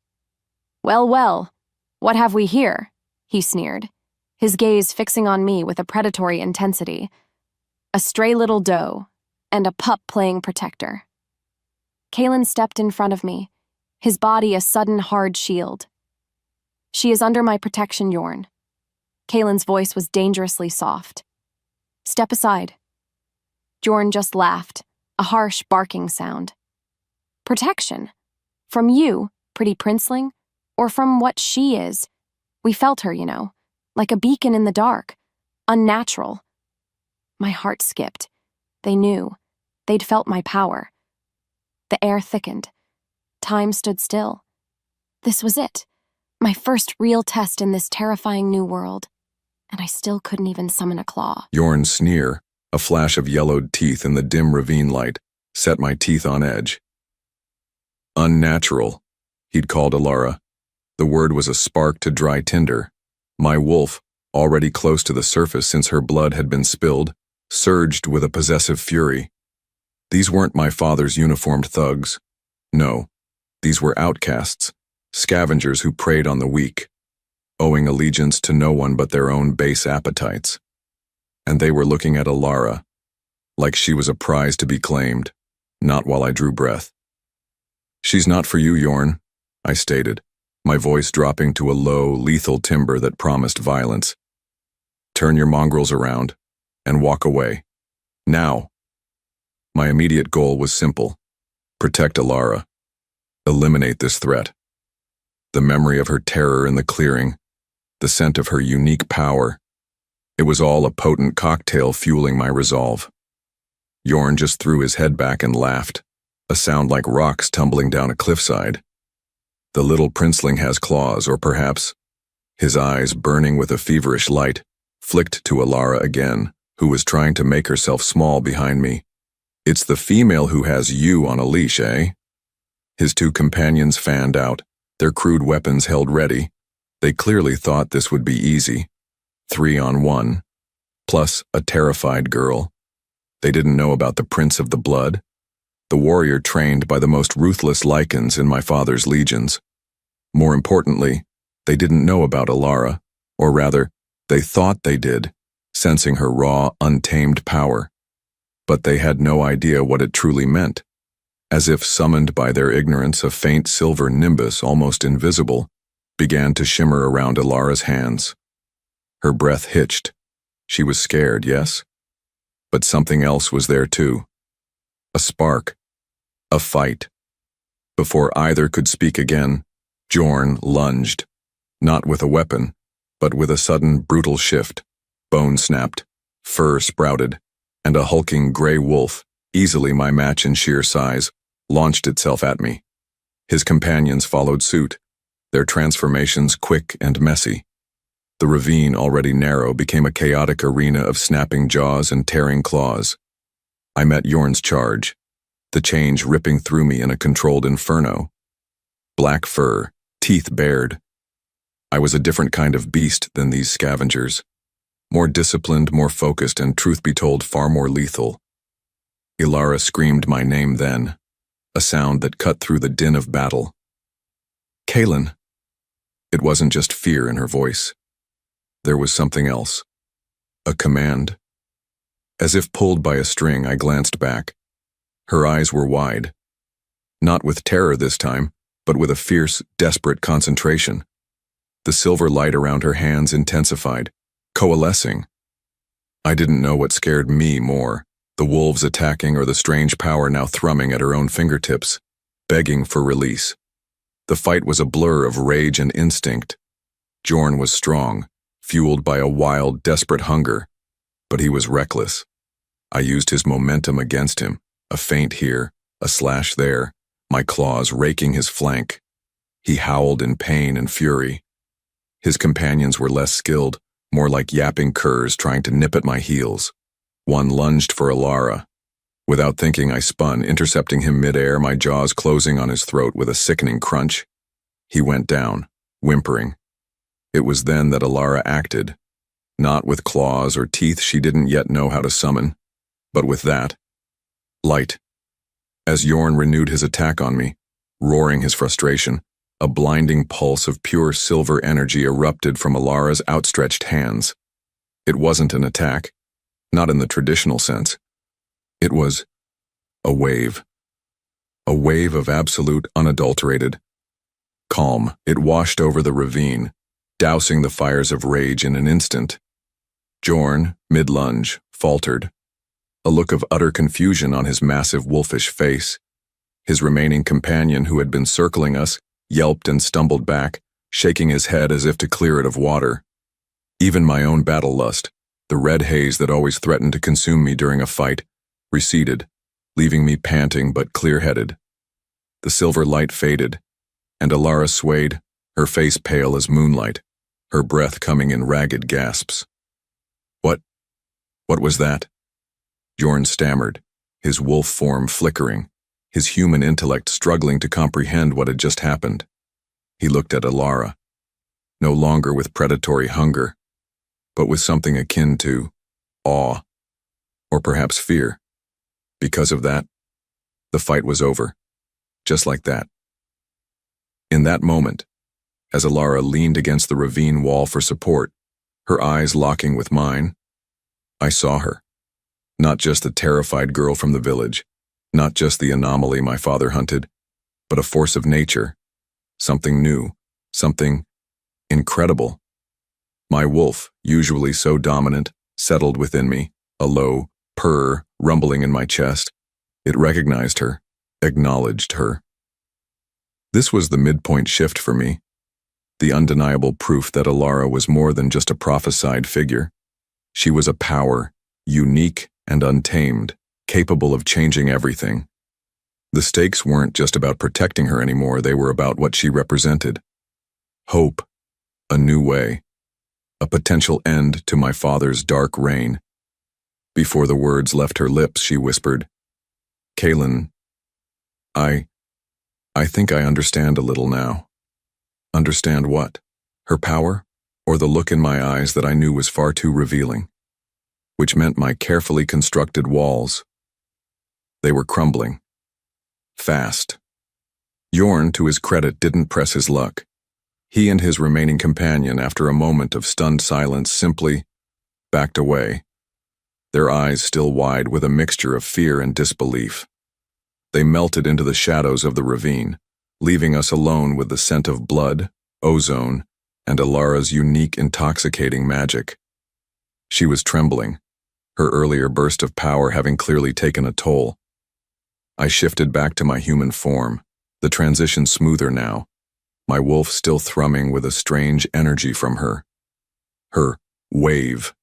Well, well, what have we here? He sneered, his gaze fixing on me with a predatory intensity. A stray little doe, and a pup playing protector. Kalen stepped in front of me, his body a sudden hard shield. She is under my protection, Yorn. Kalen's voice was dangerously soft. Step aside. Jorn just laughed, a harsh barking sound. Protection? From you, pretty princeling? Or from what she is? We felt her, you know, like a beacon in the dark. Unnatural. My heart skipped. They knew. They'd felt my power. The air thickened. Time stood still. This was it. My first real test in this terrifying new world. And I still couldn't even summon a claw. Yorn's sneer, a flash of yellowed teeth in the dim ravine light, set my teeth on edge. Unnatural, he'd called Elara. The word was a spark to dry tinder. My wolf, already close to the surface since her blood had been spilled, surged with a possessive fury. These weren't my father's uniformed thugs. No, these were outcasts, scavengers who preyed on the weak, owing allegiance to no one but their own base appetites. And they were looking at Elara, like she was a prize to be claimed, not while I drew breath. She's not for you, Yorn, I stated, my voice dropping to a low, lethal timbre that promised violence. Turn your mongrels around, and walk away. Now. My immediate goal was simple: protect Elara. Eliminate this threat. The memory of her terror in the clearing, the scent of her unique power, it was all a potent cocktail fueling my resolve. Yorn just threw his head back and laughed, a sound like rocks tumbling down a cliffside. The little princeling has claws, or perhaps, his eyes burning with a feverish light, flicked to Elara again, who was trying to make herself small behind me. It's the female who has you on a leash, eh? His two companions fanned out, their crude weapons held ready. They clearly thought this would be easy. 3 on 1, plus a terrified girl. They didn't know about the Prince of the Blood, the warrior trained by the most ruthless lycans in my father's legions. More importantly, they didn't know about Elara, or rather, they thought they did, sensing her raw, untamed power. But they had no idea what it truly meant. As if summoned by their ignorance, a faint silver nimbus, almost invisible, began to shimmer around Elara's hands. Her breath hitched. She was scared, yes? But something else was there too. A spark. A fight. Before either could speak again, Jorn lunged. Not with a weapon, but with a sudden, brutal shift. Bone snapped, fur sprouted, and a hulking gray wolf, easily my match in sheer size, launched itself at me. His companions followed suit, their transformations quick and messy. The ravine, already narrow, became a chaotic arena of snapping jaws and tearing claws. I met Yorn's charge, the change ripping through me in a controlled inferno. Black fur, teeth bared. I was a different kind of beast than these scavengers. More disciplined, more focused, and truth be told, far more lethal. Elara screamed my name then, a sound that cut through the din of battle. Kaelin. It wasn't just fear in her voice. There was something else. A command. As if pulled by a string, I glanced back. Her eyes were wide. Not with terror this time, but with a fierce, desperate concentration. The silver light around her hands intensified, coalescing. I didn't know what scared me more, the wolves attacking or the strange power now thrumming at her own fingertips, begging for release. The fight was a blur of rage and instinct. Jorn was strong, fueled by a wild, desperate hunger, but he was reckless. I used his momentum against him, a feint here, a slash there, my claws raking his flank. He howled in pain and fury. His companions were less skilled, more like yapping curs trying to nip at my heels. One lunged for Elara. Without thinking, I spun, intercepting him mid-air, my jaws closing on his throat with a sickening crunch. He went down, whimpering. It was then that Elara acted, not with claws or teeth she didn't yet know how to summon, but with that. Light. As Yorn renewed his attack on me, roaring his frustration, a blinding pulse of pure silver energy erupted from Elara's outstretched hands. It wasn't an attack, not in the traditional sense. It was a wave of absolute, unadulterated calm. It washed over the ravine, dousing the fires of rage in an instant. Jorn, mid-lunge, faltered, a look of utter confusion on his massive wolfish face. His remaining companion, who had been circling us, yelped and stumbled back, shaking his head as if to clear it of water. Even my own battle lust, the red haze that always threatened to consume me during a fight, receded, leaving me panting but clear-headed. The silver light faded, and Elara swayed, her face pale as moonlight, her breath coming in ragged gasps. What was that? Jorn stammered, his wolf form flickering, his human intellect struggling to comprehend what had just happened. He looked at Elara, no longer with predatory hunger, but with something akin to awe, or perhaps fear. Because of that, the fight was over, just like that. In that moment, as Elara leaned against the ravine wall for support, her eyes locking with mine, I saw her. Not just the terrified girl from the village, not just the anomaly my father hunted, but a force of nature, something new, something incredible. My wolf, usually so dominant, settled within me, a low, purr, rumbling in my chest. It recognized her, acknowledged her. This was the midpoint shift for me, the undeniable proof that Elara was more than just a prophesied figure. She was a power, unique and untamed, capable of changing everything. The stakes weren't just about protecting her anymore, they were about what she represented. Hope, a new way, a potential end to my father's dark reign. Before the words left her lips, she whispered, "Kaylin, I think I understand a little now." Understand what? Her power? Or the look in my eyes that I knew was far too revealing? Which meant my carefully constructed walls. They were crumbling. Fast. Yorn, to his credit, didn't press his luck. He and his remaining companion, after a moment of stunned silence, simply backed away, their eyes still wide with a mixture of fear and disbelief. They melted into the shadows of the ravine, leaving us alone with the scent of blood, ozone, and Elara's unique, intoxicating magic. She was trembling, her earlier burst of power having clearly taken a toll. I shifted back to my human form, the transition smoother now, my wolf still thrumming with a strange energy from her. Her wave.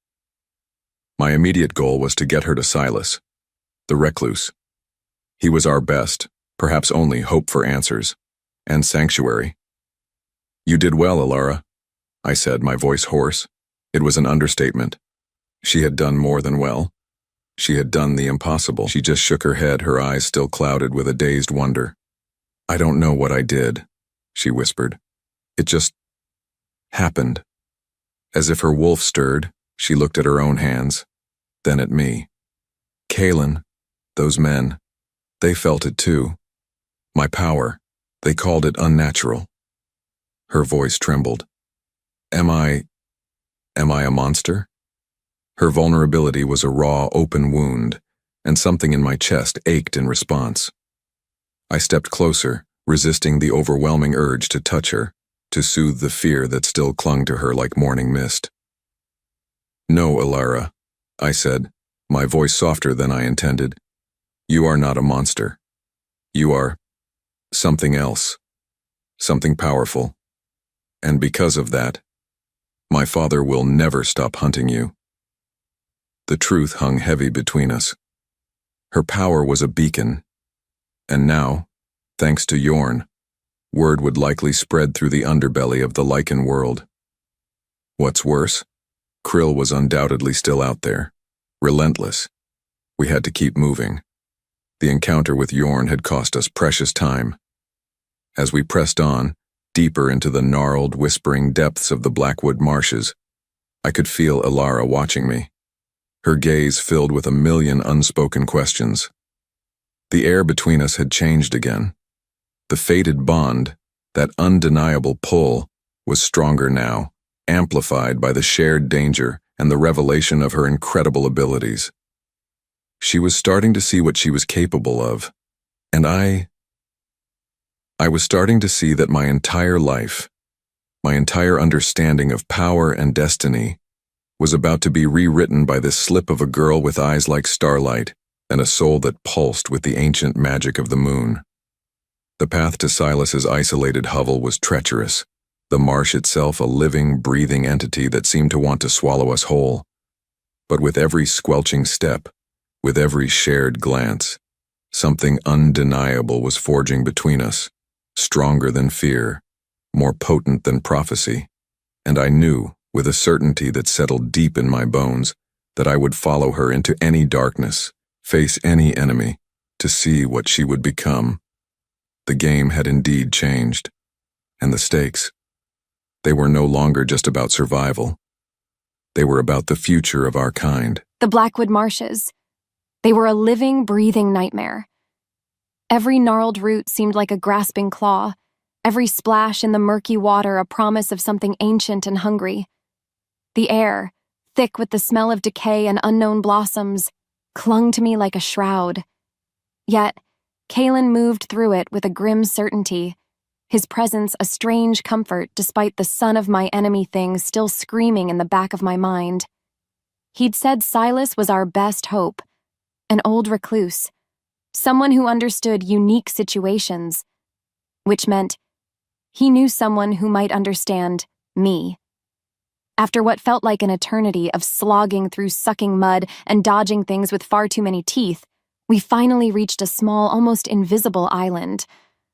My immediate goal was to get her to Silas, the recluse. He was our best, perhaps only hope for answers, and sanctuary. "You did well, Elara," I said, my voice hoarse. It was an understatement. She had done more than well. She had done the impossible. She just shook her head, her eyes still clouded with a dazed wonder. "I don't know what I did," she whispered. "It just happened." As if her wolf stirred, she looked at her own hands, then at me. "Kaylin, those men, they felt it too. My power, they called it unnatural." Her voice trembled. Am I a monster?" Her vulnerability was a raw, open wound, and something in my chest ached in response. I stepped closer, resisting the overwhelming urge to touch her, to soothe the fear that still clung to her like morning mist. "No, Elara," I said, my voice softer than I intended. "You are not a monster. You are something else, something powerful. And because of that, my father will never stop hunting you." The truth hung heavy between us. Her power was a beacon, and now, thanks to Yorn, word would likely spread through the underbelly of the lichen world. What's worse, Krill was undoubtedly still out there, relentless. We had to keep moving. The encounter with Yorn had cost us precious time. As we pressed on, deeper into the gnarled, whispering depths of the Blackwood marshes, I could feel Elara watching me, her gaze filled with a million unspoken questions. The air between us had changed again. The fated bond, that undeniable pull, was stronger now, amplified by the shared danger and the revelation of her incredible abilities. She was starting to see what she was capable of, and I was starting to see that my entire life, my entire understanding of power and destiny, was about to be rewritten by this slip of a girl with eyes like starlight and a soul that pulsed with the ancient magic of the moon. The path to Silas's isolated hovel was treacherous, the marsh itself a living, breathing entity that seemed to want to swallow us whole. But with every squelching step, with every shared glance, something undeniable was forging between us, stronger than fear, more potent than prophecy, and I knew, with a certainty that settled deep in my bones, that I would follow her into any darkness, face any enemy, to see what she would become. The game had indeed changed, and the stakes, they were no longer just about survival. They were about the future of our kind. The Blackwood marshes. They were a living, breathing nightmare. Every gnarled root seemed like a grasping claw, every splash in the murky water a promise of something ancient and hungry. The air, thick with the smell of decay and unknown blossoms, clung to me like a shroud. Yet, Kaylin moved through it with a grim certainty, his presence a strange comfort despite the son of my enemy thing still screaming in the back of my mind. He'd said Silas was our best hope, An old recluse. Someone who understood unique situations, which meant he knew someone who might understand me. After what felt like an eternity of slogging through sucking mud and dodging things with far too many teeth, we finally reached a small, almost invisible island,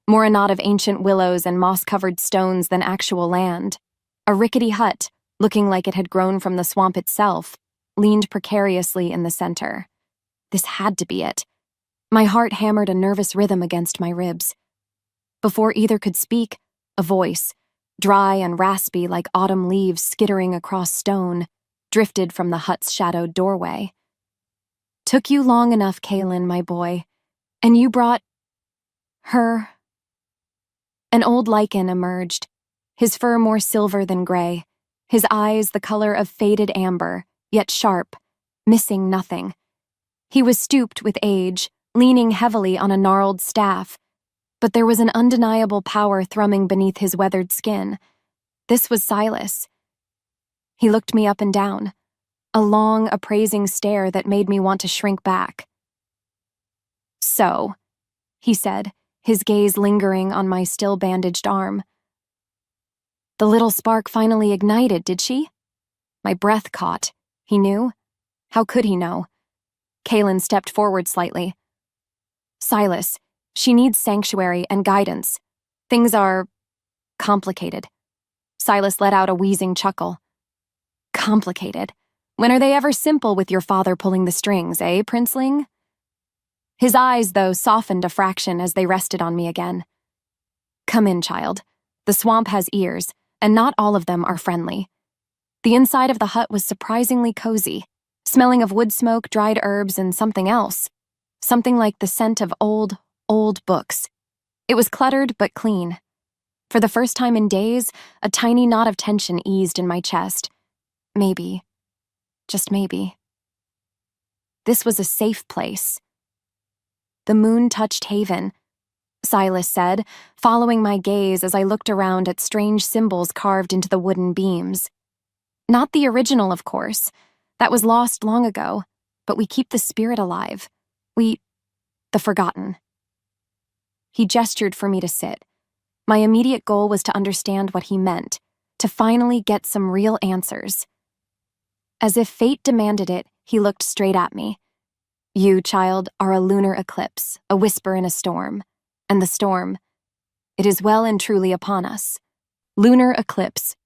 more a knot of ancient willows and moss-covered stones than actual land. A rickety hut, looking like it had grown from the swamp itself, leaned precariously in the center. This had to be it. My heart hammered a nervous rhythm against my ribs. Before either could speak, a voice, dry and raspy like autumn leaves skittering across stone, drifted from the hut's shadowed doorway. "Took you long enough, Kalen, my boy, and you brought her." An old lichen emerged, his fur more silver than gray, his eyes the color of faded amber, yet sharp, missing nothing. He was stooped with age, leaning heavily on a gnarled staff, but there was an undeniable power thrumming beneath his weathered skin. This was Silas. He looked me up and down, a long, appraising stare that made me want to shrink back. "So," he said, his gaze lingering on my still bandaged arm. "The little spark finally ignited, did she?" My breath caught. He knew? How could he know? Kalen stepped forward slightly. "Silas, she needs sanctuary and guidance. Things are complicated." Silas let out a wheezing chuckle. "Complicated? When are they ever simple with your father pulling the strings, eh, princeling?" His eyes, though, softened a fraction as they rested on me again. "Come in, child. The swamp has ears, and not all of them are friendly." The inside of the hut was surprisingly cozy, smelling of wood smoke, dried herbs, and something else. Something like the scent of old books. It was cluttered but clean. For the first time in days, a tiny knot of tension eased in my chest. Maybe, just maybe, this was a safe place. "The moon-touched haven," Silas said, following my gaze as I looked around at strange symbols carved into the wooden beams. Not the original, of course. That was lost long ago, but we keep the spirit alive. The forgotten. He gestured for me to sit. My immediate goal was to understand what he meant, to finally get some real answers. As if fate demanded it, he looked straight at me. "You, child, are a lunar eclipse, a whisper in a storm. And the storm, it is well and truly upon us." Lunar eclipse.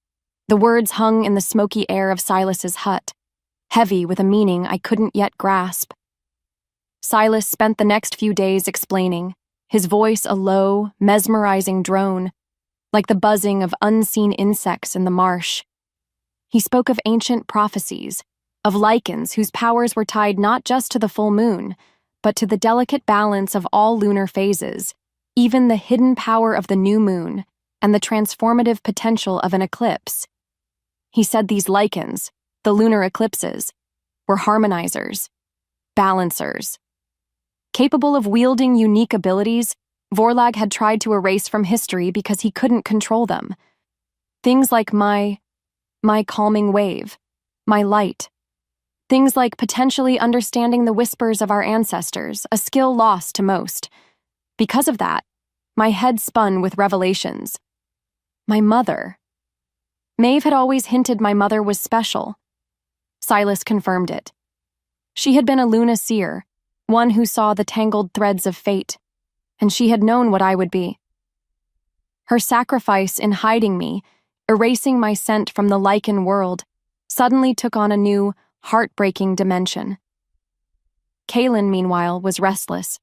The words hung in the smoky air of Silas's hut, heavy with a meaning I couldn't yet grasp. Silas spent the next few days explaining, his voice a low, mesmerizing drone, like the buzzing of unseen insects in the marsh. He spoke of ancient prophecies, of lichens whose powers were tied not just to the full moon, but to the delicate balance of all lunar phases, even the hidden power of the new moon and the transformative potential of an eclipse. He said these lichens, the lunar eclipses, were harmonizers, balancers. Capable of wielding unique abilities, Vorlag had tried to erase from history because he couldn't control them. Things like my calming wave, my light. Things like potentially understanding the whispers of our ancestors, a skill lost to most. Because of that, my head spun with revelations. My mother. Maeve had always hinted my mother was special. Silas confirmed it. She had been a Lunar seer, one who saw the tangled threads of fate, and she had known what I would be. Her sacrifice in hiding me, erasing my scent from the lichen world, suddenly took on a new, heartbreaking dimension. Kalen, meanwhile, was restless.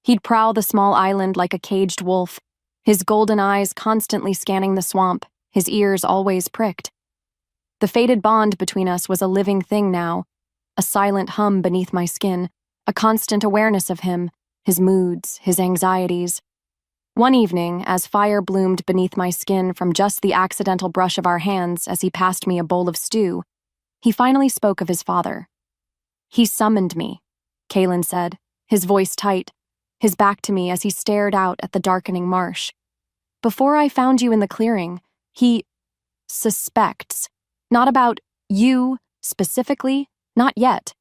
He'd prowl the small island like a caged wolf, his golden eyes constantly scanning the swamp, his ears always pricked. The fated bond between us was a living thing now, a silent hum beneath my skin, a constant awareness of him, his moods, his anxieties. One evening, as fire bloomed beneath my skin from just the accidental brush of our hands as he passed me a bowl of stew, he finally spoke of his father. "He summoned me," Kalen said, his voice tight, his back to me as he stared out at the darkening marsh. "Before I found you in the clearing, he suspects. Not about you, specifically, not yet.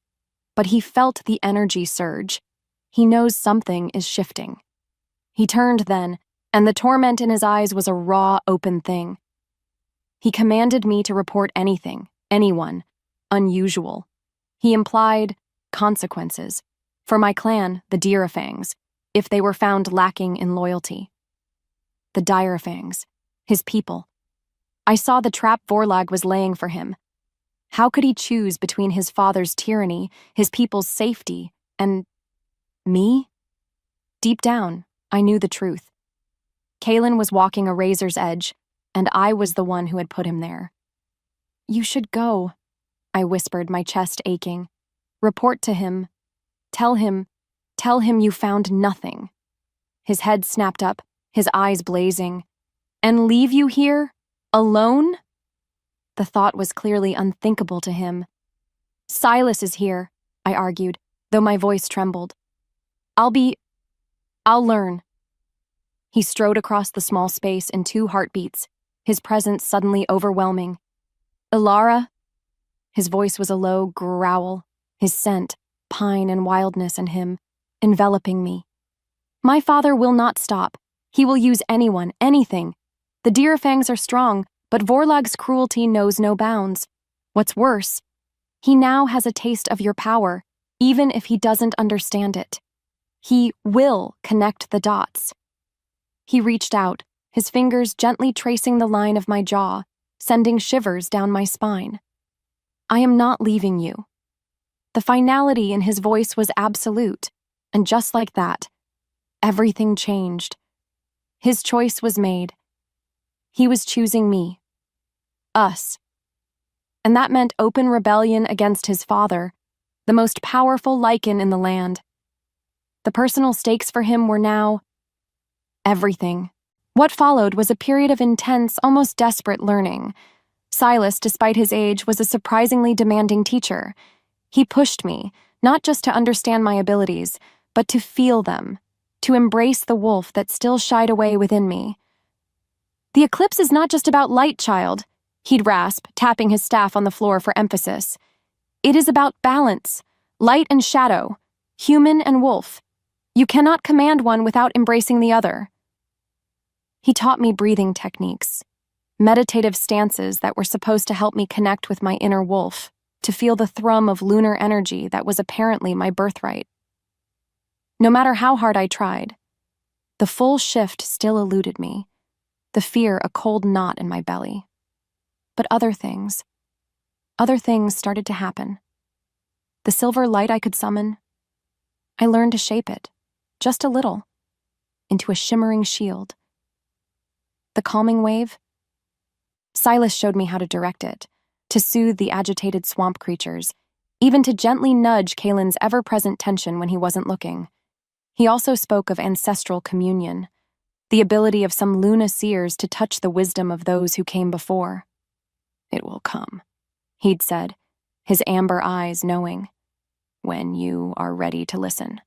but he felt the energy surge. He knows something is shifting. He turned then, and the torment in his eyes was a raw, open thing. He commanded me to report anything, anyone, unusual. He implied consequences. For my clan, the Direfangs, if they were found lacking in loyalty. The Direfangs, his people. I saw the trap Vorlag was laying for him. How could he choose between his father's tyranny, his people's safety, and me? Deep down, I knew the truth. Kalen was walking a razor's edge, and I was the one who had put him there. "You should go," I whispered, my chest aching. "Report to him. Tell him you found nothing." His head snapped up, his eyes blazing. "And leave you here? Alone?" The thought was clearly unthinkable to him. "Silas is here," I argued, though my voice trembled. I'll learn." He strode across the small space in 2 heartbeats, his presence suddenly overwhelming. "Elara?" His voice was a low growl, his scent, pine and wildness in him, enveloping me. "My father will not stop. He will use anyone, anything. The Direfangs are strong, but Vorlag's cruelty knows no bounds. What's worse, he now has a taste of your power, even if he doesn't understand it. He will connect the dots." He reached out, his fingers gently tracing the line of my jaw, sending shivers down my spine. "I am not leaving you." The finality in his voice was absolute, and just like that, everything changed. His choice was made. He was choosing me. Us. And that meant open rebellion against his father, the most powerful Lycan in the land. The personal stakes for him were now everything. What followed was a period of intense, almost desperate learning. Silas, despite his age, was a surprisingly demanding teacher. He pushed me, not just to understand my abilities, but to feel them, to embrace the wolf that still shied away within me. "The eclipse is not just about light, child," he'd rasp, tapping his staff on the floor for emphasis. "It is about balance, light and shadow, human and wolf. You cannot command one without embracing the other." He taught me breathing techniques, meditative stances that were supposed to help me connect with my inner wolf, to feel the thrum of lunar energy that was apparently my birthright. No matter how hard I tried, the full shift still eluded me, the fear a cold knot in my belly. But other things started to happen. The silver light I could summon, I learned to shape it, just a little, into a shimmering shield. The calming wave? Silas showed me how to direct it, to soothe the agitated swamp creatures, even to gently nudge Kalen's ever-present tension when he wasn't looking. He also spoke of ancestral communion, the ability of some Lunar seers to touch the wisdom of those who came before. "It will come," he'd said, his amber eyes knowing, "when you are ready to listen."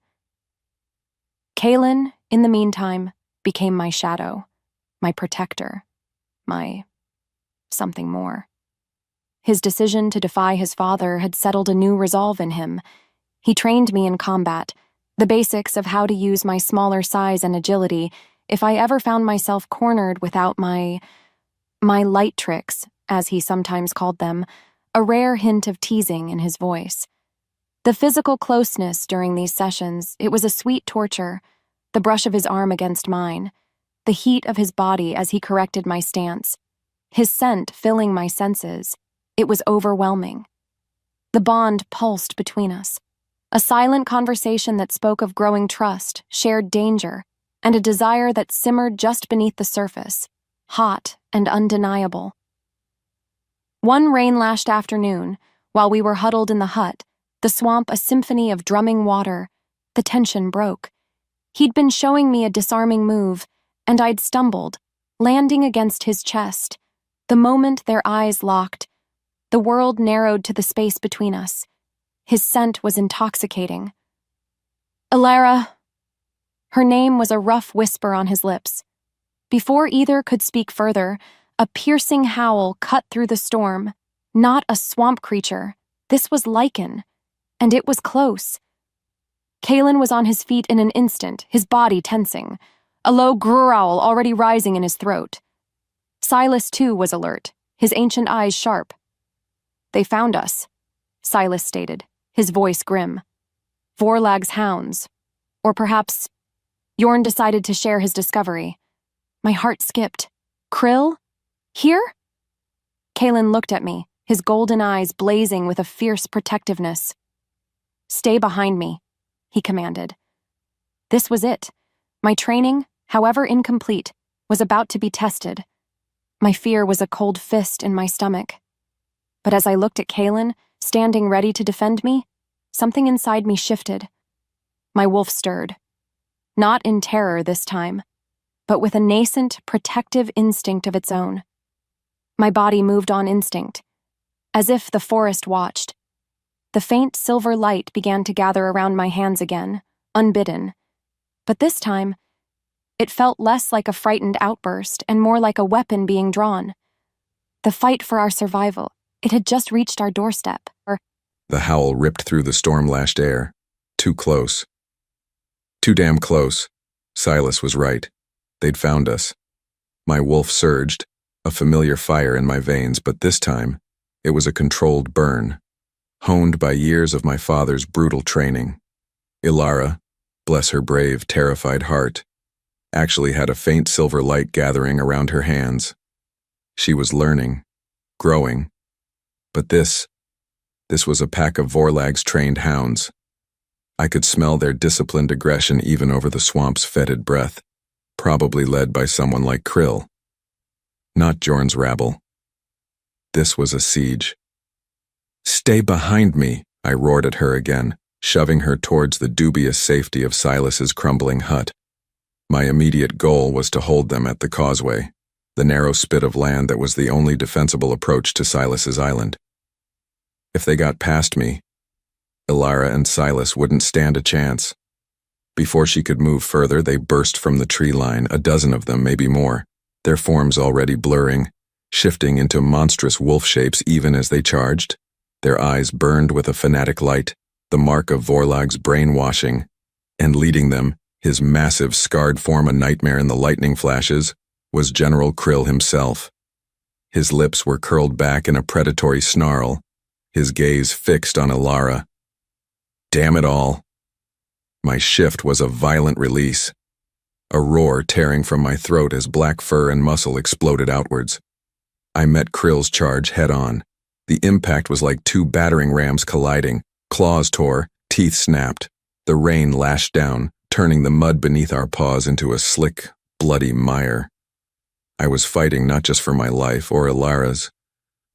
Kalen, in the meantime, became my shadow, my protector, my something more. His decision to defy his father had settled a new resolve in him. He trained me in combat, the basics of how to use my smaller size and agility if I ever found myself cornered without my light tricks, as he sometimes called them, a rare hint of teasing in his voice. The physical closeness during these sessions, it was a sweet torture, the brush of his arm against mine, the heat of his body as he corrected my stance, his scent filling my senses. It was overwhelming. The bond pulsed between us, a silent conversation that spoke of growing trust, shared danger, and a desire that simmered just beneath the surface, hot and undeniable. One rain-lashed afternoon, while we were huddled in the hut, the swamp a symphony of drumming water, the tension broke. He'd been showing me a disarming move, and I'd stumbled, landing against his chest. The moment their eyes locked, the world narrowed to the space between us. His scent was intoxicating. "Elara." Her name was a rough whisper on his lips. Before either could speak further, a piercing howl cut through the storm. Not a swamp creature. This was Lycan. And it was close. Kalen was on his feet in an instant, his body tensing, a low growl already rising in his throat. Silas, too, was alert, his ancient eyes sharp. "They found us," Silas stated, his voice grim. "Vorlag's hounds. Or perhaps..." Yorn decided to share his discovery. My heart skipped. "Krill? Here?" Kalen looked at me, his golden eyes blazing with a fierce protectiveness. "Stay behind me," he commanded. This was it. My training, however incomplete, was about to be tested. My fear was a cold fist in my stomach. But as I looked at Kalen, standing ready to defend me, something inside me shifted. My wolf stirred. Not in terror this time, but with a nascent, protective instinct of its own. My body moved on instinct, as if the forest watched. The faint silver light began to gather around my hands again, unbidden. But this time, it felt less like a frightened outburst and more like a weapon being drawn. The fight for our survival, it had just reached our doorstep. The howl ripped through the storm-lashed air. Too close. Too damn close. Silas was right. They'd found us. My wolf surged, a familiar fire in my veins, but this time, it was a controlled burn, honed by years of my father's brutal training. Elara, bless her brave, terrified heart, actually had a faint silver light gathering around her hands. She was learning, growing. But this was a pack of Vorlag's trained hounds. I could smell their disciplined aggression even over the swamp's fetid breath, probably led by someone like Krill. Not Jorn's rabble. This was a siege. "Stay behind me," I roared at her again, shoving her towards the dubious safety of Silas's crumbling hut. My immediate goal was to hold them at the causeway, the narrow spit of land that was the only defensible approach to Silas's island. If they got past me, Elara and Silas wouldn't stand a chance. Before she could move further, they burst from the tree line, a dozen of them, maybe more, their forms already blurring, shifting into monstrous wolf shapes even as they charged. Their eyes burned with a fanatic light, the mark of Vorlag's brainwashing, and leading them, his massive, scarred form a nightmare in the lightning flashes, was General Krill himself. His lips were curled back in a predatory snarl, his gaze fixed on Elara. Damn it all. My shift was a violent release, a roar tearing from my throat as black fur and muscle exploded outwards. I met Krill's charge head-on. The impact was like two battering rams colliding. Claws tore, teeth snapped. The rain lashed down, turning the mud beneath our paws into a slick, bloody mire. I was fighting not just for my life or Elara's,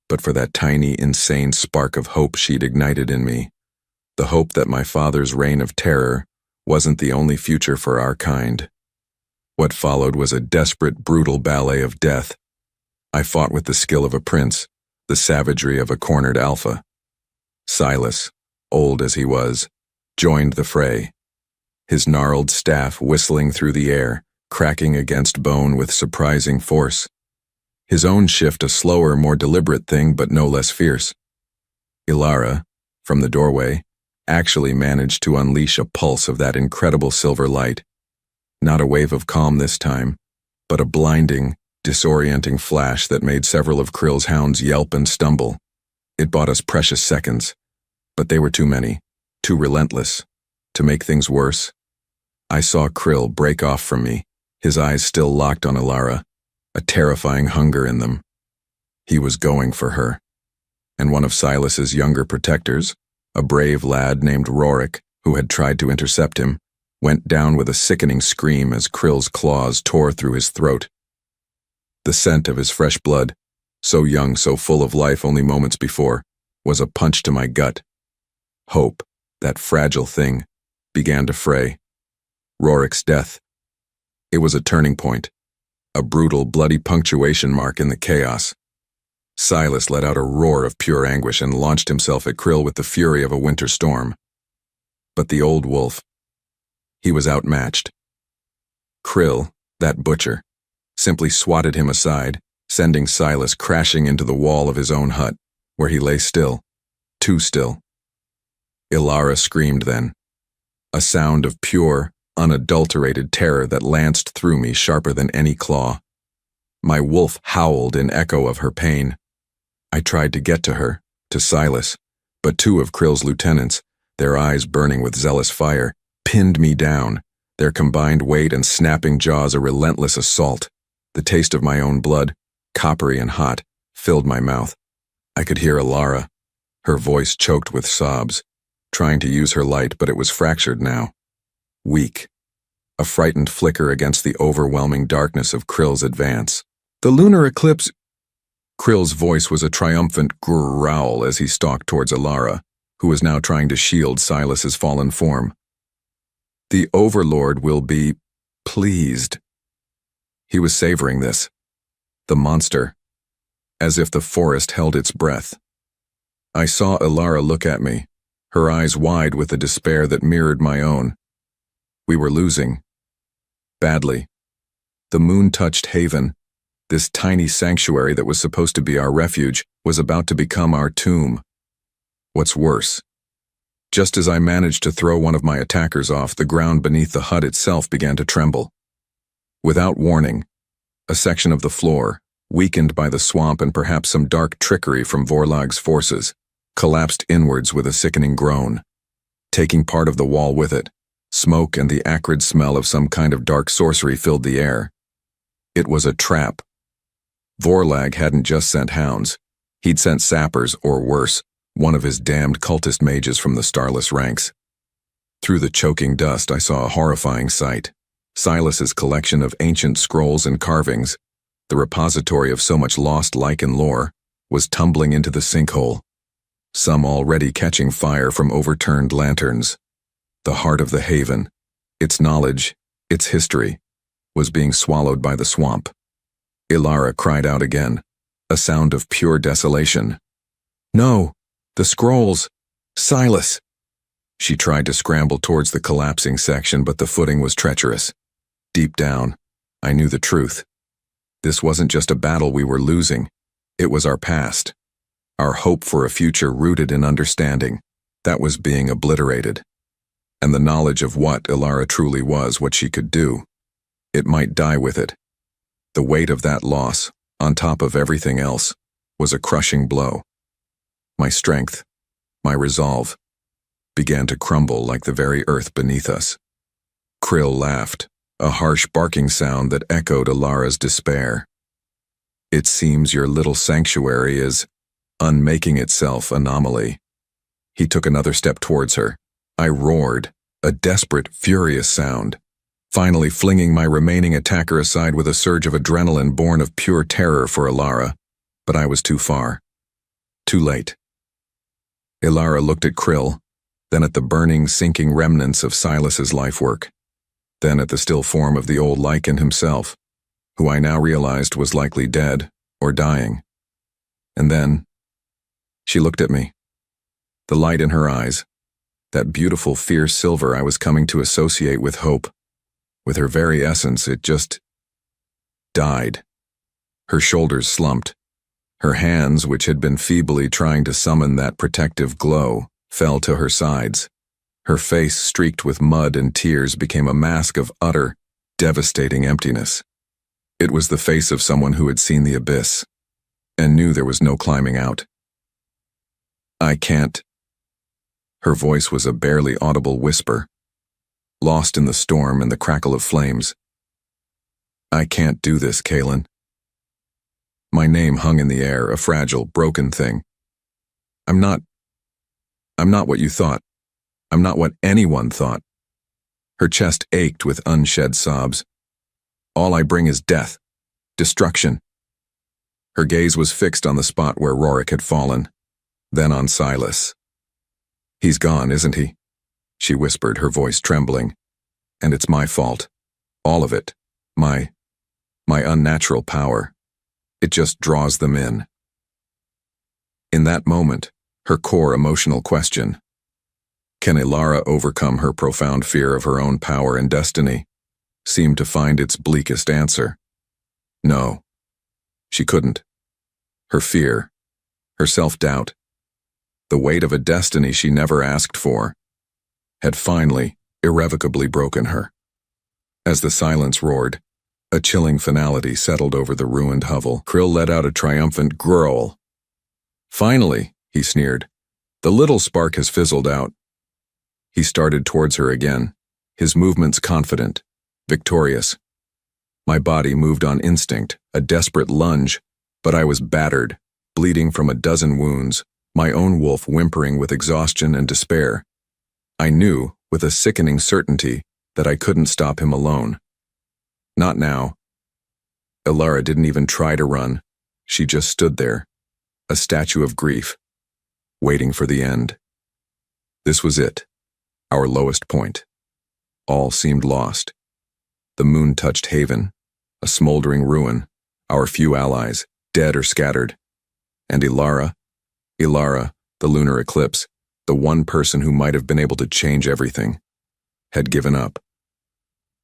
but for that tiny, insane spark of hope she'd ignited in me. The hope that my father's reign of terror wasn't the only future for our kind. What followed was a desperate, brutal ballet of death. I fought with the skill of a prince, the savagery of a cornered alpha. Silas, old as he was, joined the fray, his gnarled staff whistling through the air, cracking against bone with surprising force. His own shift a slower, more deliberate thing, but no less fierce. Elara, from the doorway, actually managed to unleash a pulse of that incredible silver light. Not a wave of calm this time, but a blinding, disorienting flash that made several of Krill's hounds yelp and stumble. It bought us precious seconds, but they were too many, too relentless. To make things worse, I saw Krill break off from me, his eyes still locked on Elara, a terrifying hunger in them. He was going for her. And one of Silas's younger protectors, a brave lad named Rorik, who had tried to intercept him, went down with a sickening scream as Krill's claws tore through his throat. The scent of his fresh blood, so young, so full of life only moments before, was a punch to my gut. Hope, that fragile thing, began to fray. Rorik's death. It was a turning point, a brutal, bloody punctuation mark in the chaos. Silas let out a roar of pure anguish and launched himself at Krill with the fury of a winter storm. But the old wolf, he was outmatched. Krill, that butcher, simply swatted him aside, sending Silas crashing into the wall of his own hut, where he lay still, too still. Elara screamed then, a sound of pure, unadulterated terror that lanced through me sharper than any claw. My wolf howled in echo of her pain. I tried to get to her, to Silas, but two of Krill's lieutenants, their eyes burning with zealous fire, pinned me down, their combined weight and snapping jaws a relentless assault. The taste of my own blood, coppery and hot, filled my mouth. I could hear Elara, her voice choked with sobs, trying to use her light, but it was fractured now. Weak. A frightened flicker against the overwhelming darkness of Krill's advance. The Lunar Eclipse. Krill's voice was a triumphant growl as he stalked towards Elara, who was now trying to shield Silas's fallen form. The Overlord will be pleased. He was savoring this. The monster. As if the forest held its breath. I saw Elara look at me, her eyes wide with the despair that mirrored my own. We were losing. Badly. The moon-touched haven, this tiny sanctuary that was supposed to be our refuge, was about to become our tomb. What's worse, just as I managed to throw one of my attackers off, the ground beneath the hut itself began to tremble. Without warning, a section of the floor, weakened by the swamp and perhaps some dark trickery from Vorlag's forces, collapsed inwards with a sickening groan, taking part of the wall with it. Smoke and the acrid smell of some kind of dark sorcery filled the air. It was a trap. Vorlag hadn't just sent hounds. He'd sent sappers, or worse, one of his damned cultist mages from the starless ranks. Through the choking dust, I saw a horrifying sight. Silas's collection of ancient scrolls and carvings, the repository of so much lost lichen lore, was tumbling into the sinkhole, some already catching fire from overturned lanterns. The heart of the haven, its knowledge, its history, was being swallowed by the swamp. Elara cried out again, a sound of pure desolation. No, the scrolls! Silas! She tried to scramble towards the collapsing section, but the footing was treacherous. Deep down, I knew the truth. This wasn't just a battle we were losing. It was our past. Our hope for a future rooted in understanding. That was being obliterated. And the knowledge of what Elara truly was, what she could do. It might die with it. The weight of that loss, on top of everything else, was a crushing blow. My strength, my resolve, began to crumble like the very earth beneath us. Krill laughed, a harsh barking sound that echoed Elara's despair. It seems your little sanctuary is unmaking itself anomaly. He took another step towards her. I roared, a desperate, furious sound, finally flinging my remaining attacker aside with a surge of adrenaline born of pure terror for Elara, but I was too far. Too late. Elara looked at Krill, then at the burning, sinking remnants of Silas's lifework, then at the still form of the old lichen himself, who I now realized was likely dead or dying. And then, she looked at me. The light in her eyes, that beautiful fierce silver I was coming to associate with hope. With her very essence, it just died. Her shoulders slumped. Her hands, which had been feebly trying to summon that protective glow, fell to her sides. Her face, streaked with mud and tears, became a mask of utter, devastating emptiness. It was the face of someone who had seen the abyss, and knew there was no climbing out. I can't. Her voice was a barely audible whisper, lost in the storm and the crackle of flames. I can't do this, Kalen. My name hung in the air, a fragile, broken thing. I'm not what you thought. I'm not what anyone thought. Her chest ached with unshed sobs. All I bring is death, destruction. Her gaze was fixed on the spot where Rorik had fallen, then on Silas. He's gone, isn't he? She whispered, her voice trembling. And it's my fault. All of it. My unnatural power. It just draws them in. In that moment, her core emotional question, can Elara overcome her profound fear of her own power and destiny, seemed to find its bleakest answer. No, she couldn't. Her fear, her self-doubt, The weight of a destiny she never asked for had finally, irrevocably broken her. As the silence roared, a chilling finality settled over the ruined hovel. Krill let out a triumphant growl. "Finally," he sneered, "the little spark has fizzled out." He started towards her again, his movements confident, victorious. My body moved on instinct, a desperate lunge, but I was battered, bleeding from a dozen wounds, my own wolf whimpering with exhaustion and despair. I knew, with a sickening certainty, that I couldn't stop him alone. Not now. Elara didn't even try to run. She just stood there, a statue of grief, waiting for the end. This was it, our lowest point. All seemed lost. The moon touched haven, a smoldering ruin, our few allies, dead or scattered. And Elara, the Lunar Eclipse, the one person who might have been able to change everything, had given up.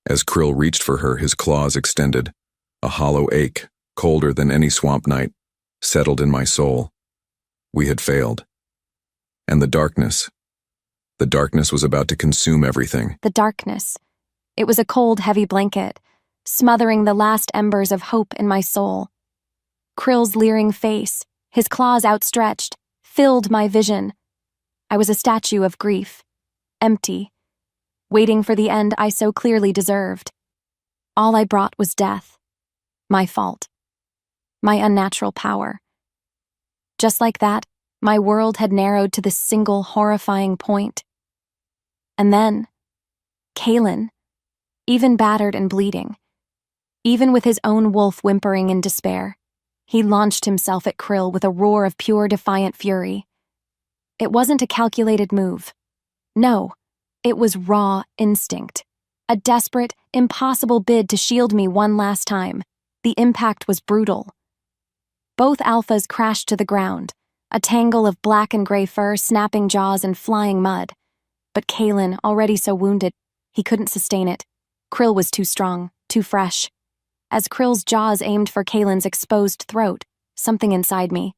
As Krill reached for her, his claws extended. A hollow ache, colder than any swamp night, settled in my soul. We had failed. And the darkness was about to consume everything. The darkness. It was a cold, heavy blanket, smothering the last embers of hope in my soul. Krill's leering face, his claws outstretched, filled my vision. I was a statue of grief, empty, waiting for the end I so clearly deserved. All I brought was death. My fault. My unnatural power. Just like that, my world had narrowed to this single horrifying point. And then, Kalen, even battered and bleeding, even with his own wolf whimpering in despair, he launched himself at Krill with a roar of pure defiant fury. It wasn't a calculated move. No, it was raw instinct. A desperate, impossible bid to shield me one last time. The impact was brutal. Both alphas crashed to the ground, a tangle of black and gray fur, snapping jaws, and flying mud. But Kalen, already so wounded, he couldn't sustain it. Krill was too strong, too fresh. As Krill's jaws aimed for Kalen's exposed throat, something inside me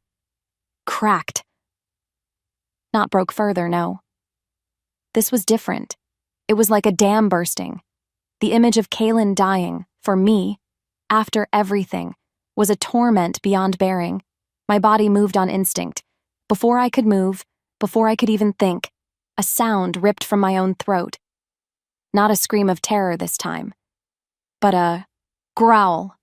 cracked. Not broke further, no. This was different. It was like a dam bursting. The image of Kalen dying, for me, after everything, was a torment beyond bearing. My body moved on instinct. Before I could move, before I could even think, a sound ripped from my own throat. Not a scream of terror this time, but a growl.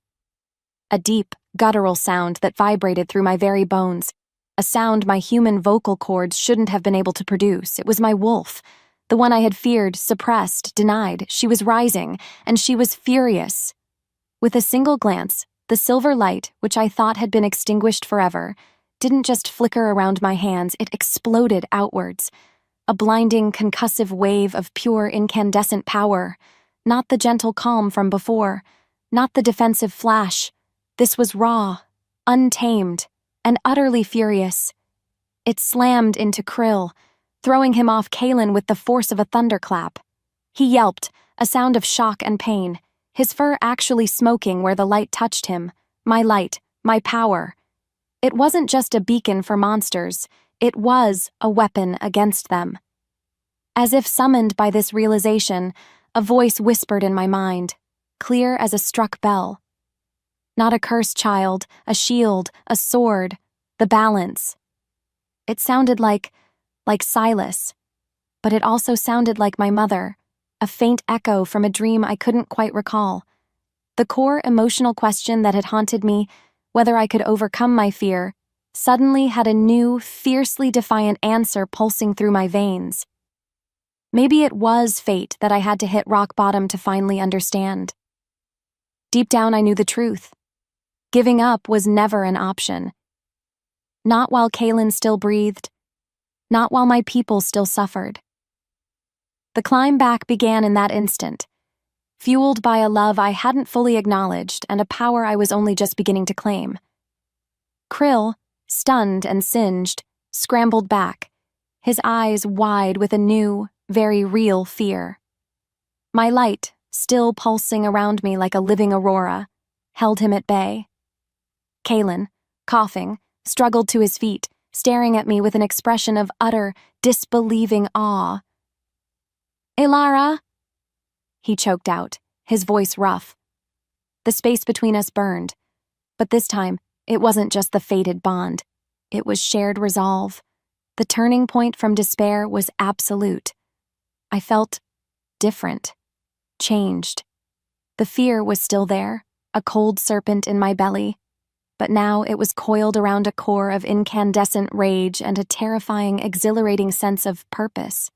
A deep, guttural sound that vibrated through my very bones. A sound my human vocal cords shouldn't have been able to produce. It was my wolf. The one I had feared, suppressed, denied. She was rising, and she was furious. With a single glance, the silver light, which I thought had been extinguished forever, didn't just flicker around my hands, it exploded outwards. A blinding, concussive wave of pure, incandescent power. Not the gentle calm from before, not the defensive flash. This was raw, untamed, and utterly furious. It slammed into Krill, throwing him off Kalen with the force of a thunderclap. He yelped, a sound of shock and pain, his fur actually smoking where the light touched him. My light, my power. It wasn't just a beacon for monsters, it was a weapon against them. As if summoned by this realization, a voice whispered in my mind, clear as a struck bell. Not a cursed child, a shield, a sword, the balance. It sounded like Silas, but it also sounded like my mother, a faint echo from a dream I couldn't quite recall. The core emotional question that had haunted me, whether I could overcome my fear, suddenly had a new, fiercely defiant answer pulsing through my veins. Maybe it was fate that I had to hit rock bottom to finally understand. Deep down I knew the truth. Giving up was never an option. Not while Kalen still breathed. Not while my people still suffered. The climb back began in that instant, fueled by a love I hadn't fully acknowledged and a power I was only just beginning to claim. Krill, stunned and singed, scrambled back, his eyes wide with a new, very real fear. My light, still pulsing around me like a living aurora, held him at bay. Kalen, coughing, struggled to his feet, staring at me with an expression of utter, disbelieving awe. "Elara," he choked out, his voice rough. The space between us burned, but this time it wasn't just the fated bond. It was shared resolve. The turning point from despair was absolute. I felt different, changed. The fear was still there, a cold serpent in my belly, but now it was coiled around a core of incandescent rage and a terrifying, exhilarating sense of purpose.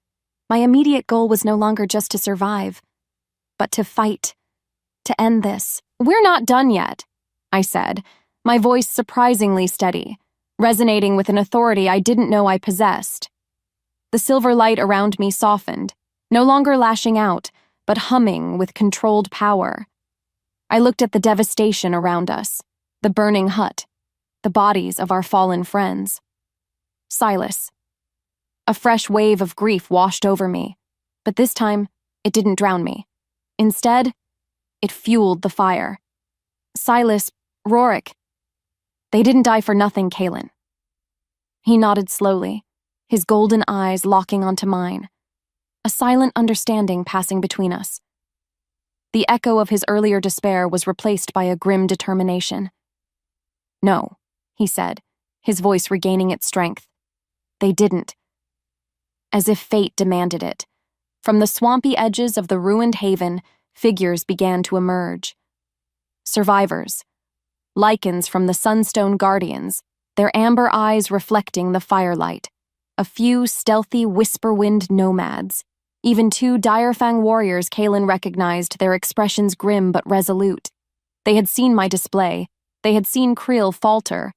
My immediate goal was no longer just to survive, but to fight, to end this. "We're not done yet," I said, my voice surprisingly steady, resonating with an authority I didn't know I possessed. The silver light around me softened, no longer lashing out, but humming with controlled power. I looked at the devastation around us, the burning hut, the bodies of our fallen friends. Silas. A fresh wave of grief washed over me, but this time it didn't drown me. Instead, it fueled the fire. Silas, Rorik. They didn't die for nothing, Kalen. He nodded slowly, his golden eyes locking onto mine, a silent understanding passing between us. The echo of his earlier despair was replaced by a grim determination. "No," he said, his voice regaining its strength. "They didn't." As if fate demanded it, from the swampy edges of the ruined haven, figures began to emerge. Survivors. Lichens from the Sunstone Guardians, their amber eyes reflecting the firelight. A few stealthy whisper-wind nomads. Even 2 Direfang warriors Kalen recognized, their expressions grim but resolute. They had seen my display. They had seen Creel falter.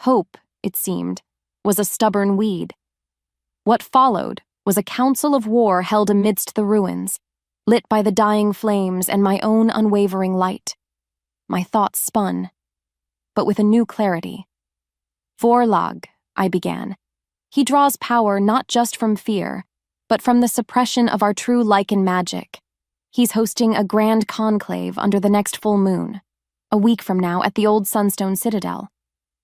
Hope, it seemed, was a stubborn weed. What followed was a council of war held amidst the ruins, lit by the dying flames and my own unwavering light. My thoughts spun, but with a new clarity. "Vorlag," I began. "He draws power not just from fear, but from the suppression of our true lichen magic. He's hosting a grand conclave under the next full moon, a week from now at the old Sunstone Citadel.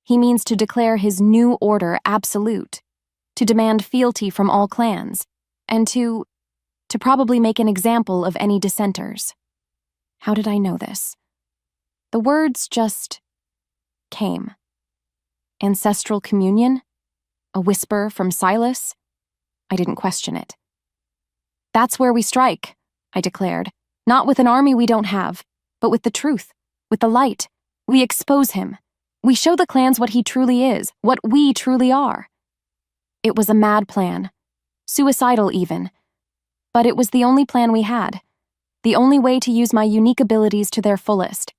He means to declare his new order absolute, to demand fealty from all clans, and to probably make an example of any dissenters." How did I know this? The words just came. Ancestral communion? A whisper from Silas? I didn't question it. "That's where we strike," I declared. "Not with an army we don't have, but with the truth, with the light. We expose him. We show the clans what he truly is, what we truly are." It was a mad plan, suicidal even, but it was the only plan we had, the only way to use my unique abilities to their fullest.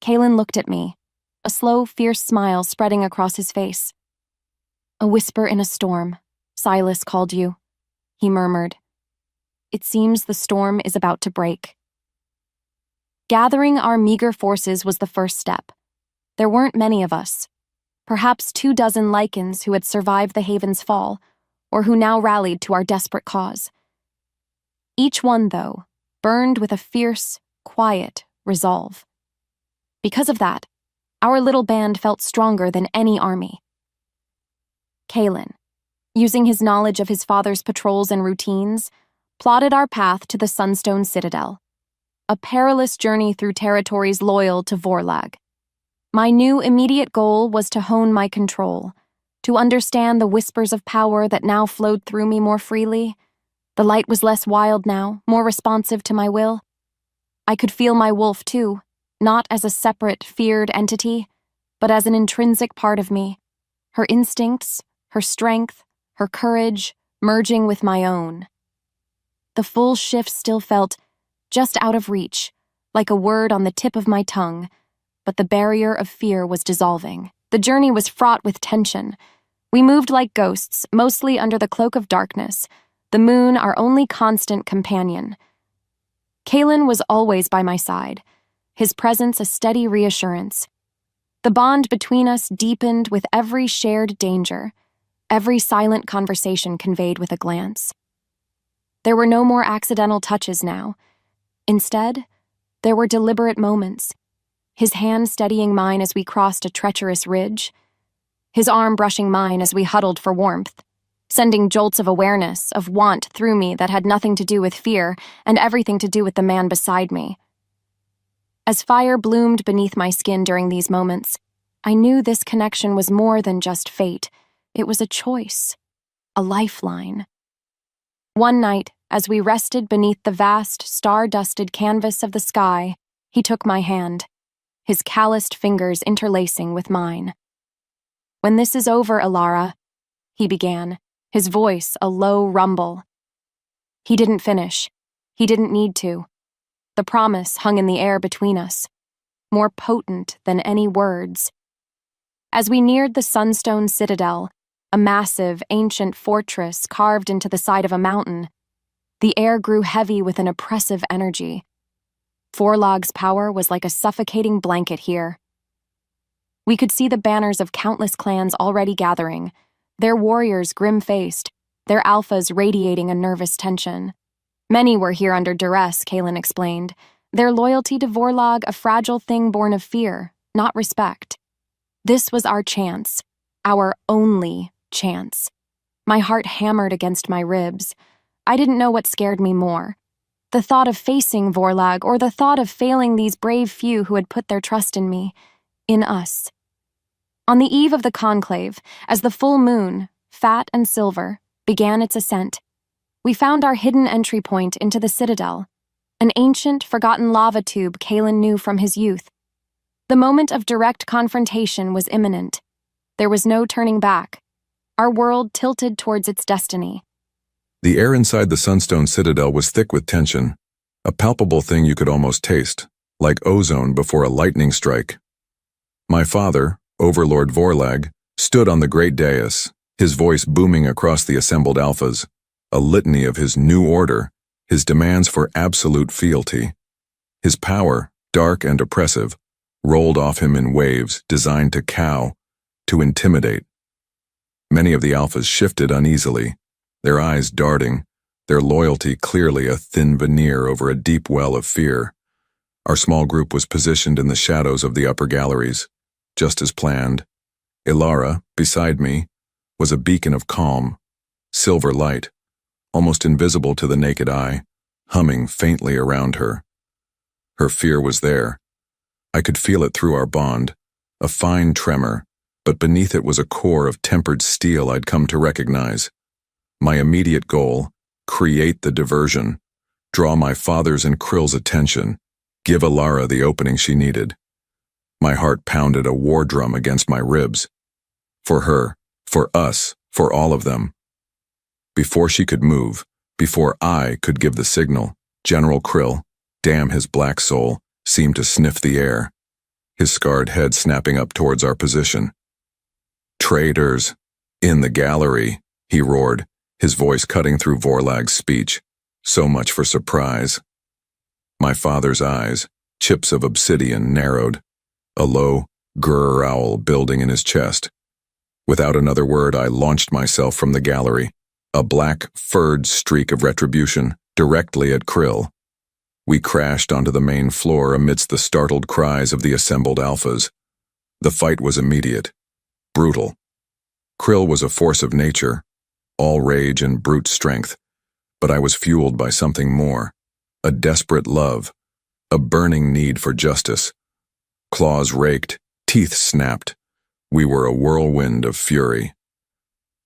Kalen looked at me, a slow, fierce smile spreading across his face. "A whisper in a storm, Silas called you," he murmured. "It seems the storm is about to break." Gathering our meager forces was the first step. There weren't many of us, perhaps 24 lichens who had survived the haven's fall, or who now rallied to our desperate cause. Each one, though, burned with a fierce, quiet resolve. Because of that, our little band felt stronger than any army. Kalen, using his knowledge of his father's patrols and routines, plotted our path to the Sunstone Citadel, a perilous journey through territories loyal to Vorlag. My new immediate goal was to hone my control, to understand the whispers of power that now flowed through me more freely. The light was less wild now, more responsive to my will. I could feel my wolf too, not as a separate, feared entity, but as an intrinsic part of me, her instincts, her strength, her courage, merging with my own. The full shift still felt just out of reach, like a word on the tip of my tongue, but the barrier of fear was dissolving. The journey was fraught with tension. We moved like ghosts, mostly under the cloak of darkness, the moon our only constant companion. Kalen was always by my side, his presence a steady reassurance. The bond between us deepened with every shared danger, every silent conversation conveyed with a glance. There were no more accidental touches now. Instead, there were deliberate moments, his hand steadying mine as we crossed a treacherous ridge, his arm brushing mine as we huddled for warmth, sending jolts of awareness, of want through me that had nothing to do with fear and everything to do with the man beside me. As fire bloomed beneath my skin during these moments, I knew this connection was more than just fate. It was a choice, a lifeline. One night, as we rested beneath the vast, star-dusted canvas of the sky, he took my hand, his calloused fingers interlacing with mine. "When this is over, Elara," he began, his voice a low rumble. He didn't finish. He didn't need to. The promise hung in the air between us, more potent than any words. As we neared the Sunstone Citadel, a massive, ancient fortress carved into the side of a mountain, the air grew heavy with an oppressive energy. Vorlag's power was like a suffocating blanket here. We could see the banners of countless clans already gathering, their warriors grim-faced, their alphas radiating a nervous tension. Many were here under duress, Kaelin explained, their loyalty to Vorlag a fragile thing born of fear, not respect. This was our chance, our only chance. My heart hammered against my ribs. I didn't know what scared me more, the thought of facing Vorlag or the thought of failing these brave few who had put their trust in me, in us. On the eve of the conclave, as the full moon, fat and silver, began its ascent, we found our hidden entry point into the citadel, an ancient, forgotten lava tube Kaelin knew from his youth. The moment of direct confrontation was imminent. There was no turning back. Our world tilted towards its destiny. The air inside the Sunstone Citadel was thick with tension, a palpable thing you could almost taste, like ozone before a lightning strike. My father, Overlord Vorlag, stood on the great dais, his voice booming across the assembled alphas, a litany of his new order, his demands for absolute fealty. His power, dark and oppressive, rolled off him in waves designed to cow, to intimidate. Many of the alphas shifted uneasily, their eyes darting, their loyalty clearly a thin veneer over a deep well of fear. Our small group was positioned in the shadows of the upper galleries, just as planned. Elara, beside me, was a beacon of calm, silver light, almost invisible to the naked eye, humming faintly around her. Her fear was there. I could feel it through our bond, a fine tremor, but beneath it was a core of tempered steel I'd come to recognize. My immediate goal, create the diversion, draw my father's and Krill's attention, give Elara the opening she needed. My heart pounded a war drum against my ribs. For her, for us, for all of them. Before she could move, before I could give the signal, General Krill, damn his black soul, seemed to sniff the air, his scarred head snapping up towards our position. "Traitors! In the gallery!" he roared, his voice cutting through Vorlag's speech. So much for surprise. My father's eyes, chips of obsidian, narrowed, a low growl building in his chest. Without another word, I launched myself from the gallery, a black, furred streak of retribution, directly at Krill. We crashed onto the main floor amidst the startled cries of the assembled alphas. The fight was immediate, brutal. Krill was a force of nature, all rage and brute strength, but I was fueled by something more, a desperate love, a burning need for justice. Claws raked, teeth snapped. We were a whirlwind of fury.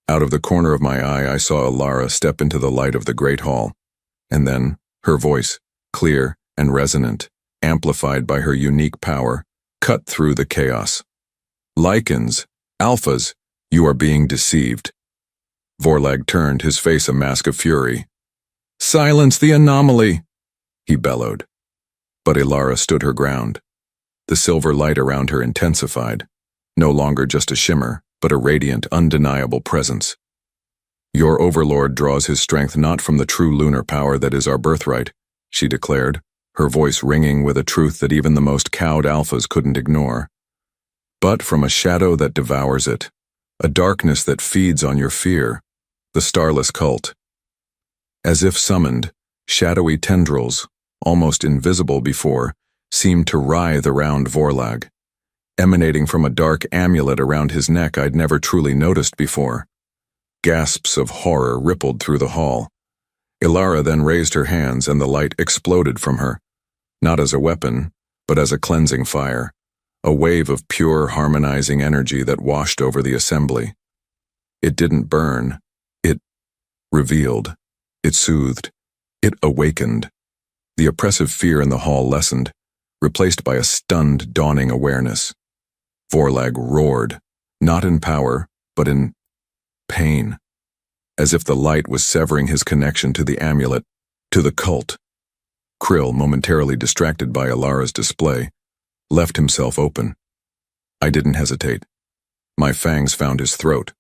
Out of the corner of my eye, I saw Elara step into the light of the great hall, and then, her voice, clear and resonant, amplified by her unique power, cut through the chaos. "Lycans, alphas, you are being deceived." Vorlag turned, his face a mask of fury. "Silence the anomaly!" he bellowed. But Elara stood her ground. The silver light around her intensified, no longer just a shimmer, but a radiant, undeniable presence. "Your overlord draws his strength not from the true lunar power that is our birthright," she declared, her voice ringing with a truth that even the most cowed alphas couldn't ignore, "but from a shadow that devours it, a darkness that feeds on your fear, the starless cult." As if summoned, shadowy tendrils, almost invisible before, seemed to writhe around Vorlag. emanating from a dark amulet around his neck I'd never truly noticed before. Gasps of horror rippled through the hall. Elara then raised her hands and the light exploded from her, not as a weapon, but as a cleansing fire, a wave of pure, harmonizing energy that washed over the assembly. It didn't burn. It revealed. It soothed. It awakened. The oppressive fear in the hall lessened, replaced by a stunned, dawning awareness. Vorlag roared, not in power, but in pain, as if the light was severing his connection to the amulet, to the cult. Krill, momentarily distracted by Elara's display, left himself open. I didn't hesitate. My fangs found his throat.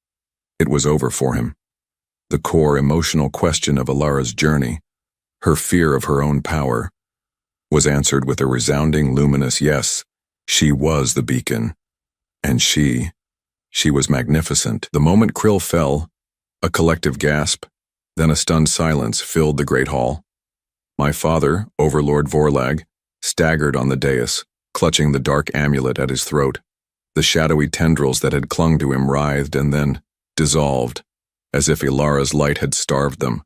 It was over for him. The core emotional question of Elara's journey, her fear of her own power, was answered with a resounding, luminous yes. She was the beacon. And she was magnificent. The moment Krill fell, a collective gasp, then a stunned silence filled the great hall. My father, Overlord Vorlag, staggered on the dais, clutching the dark amulet at his throat. The shadowy tendrils that had clung to him writhed and then dissolved, as if Elara's light had starved them.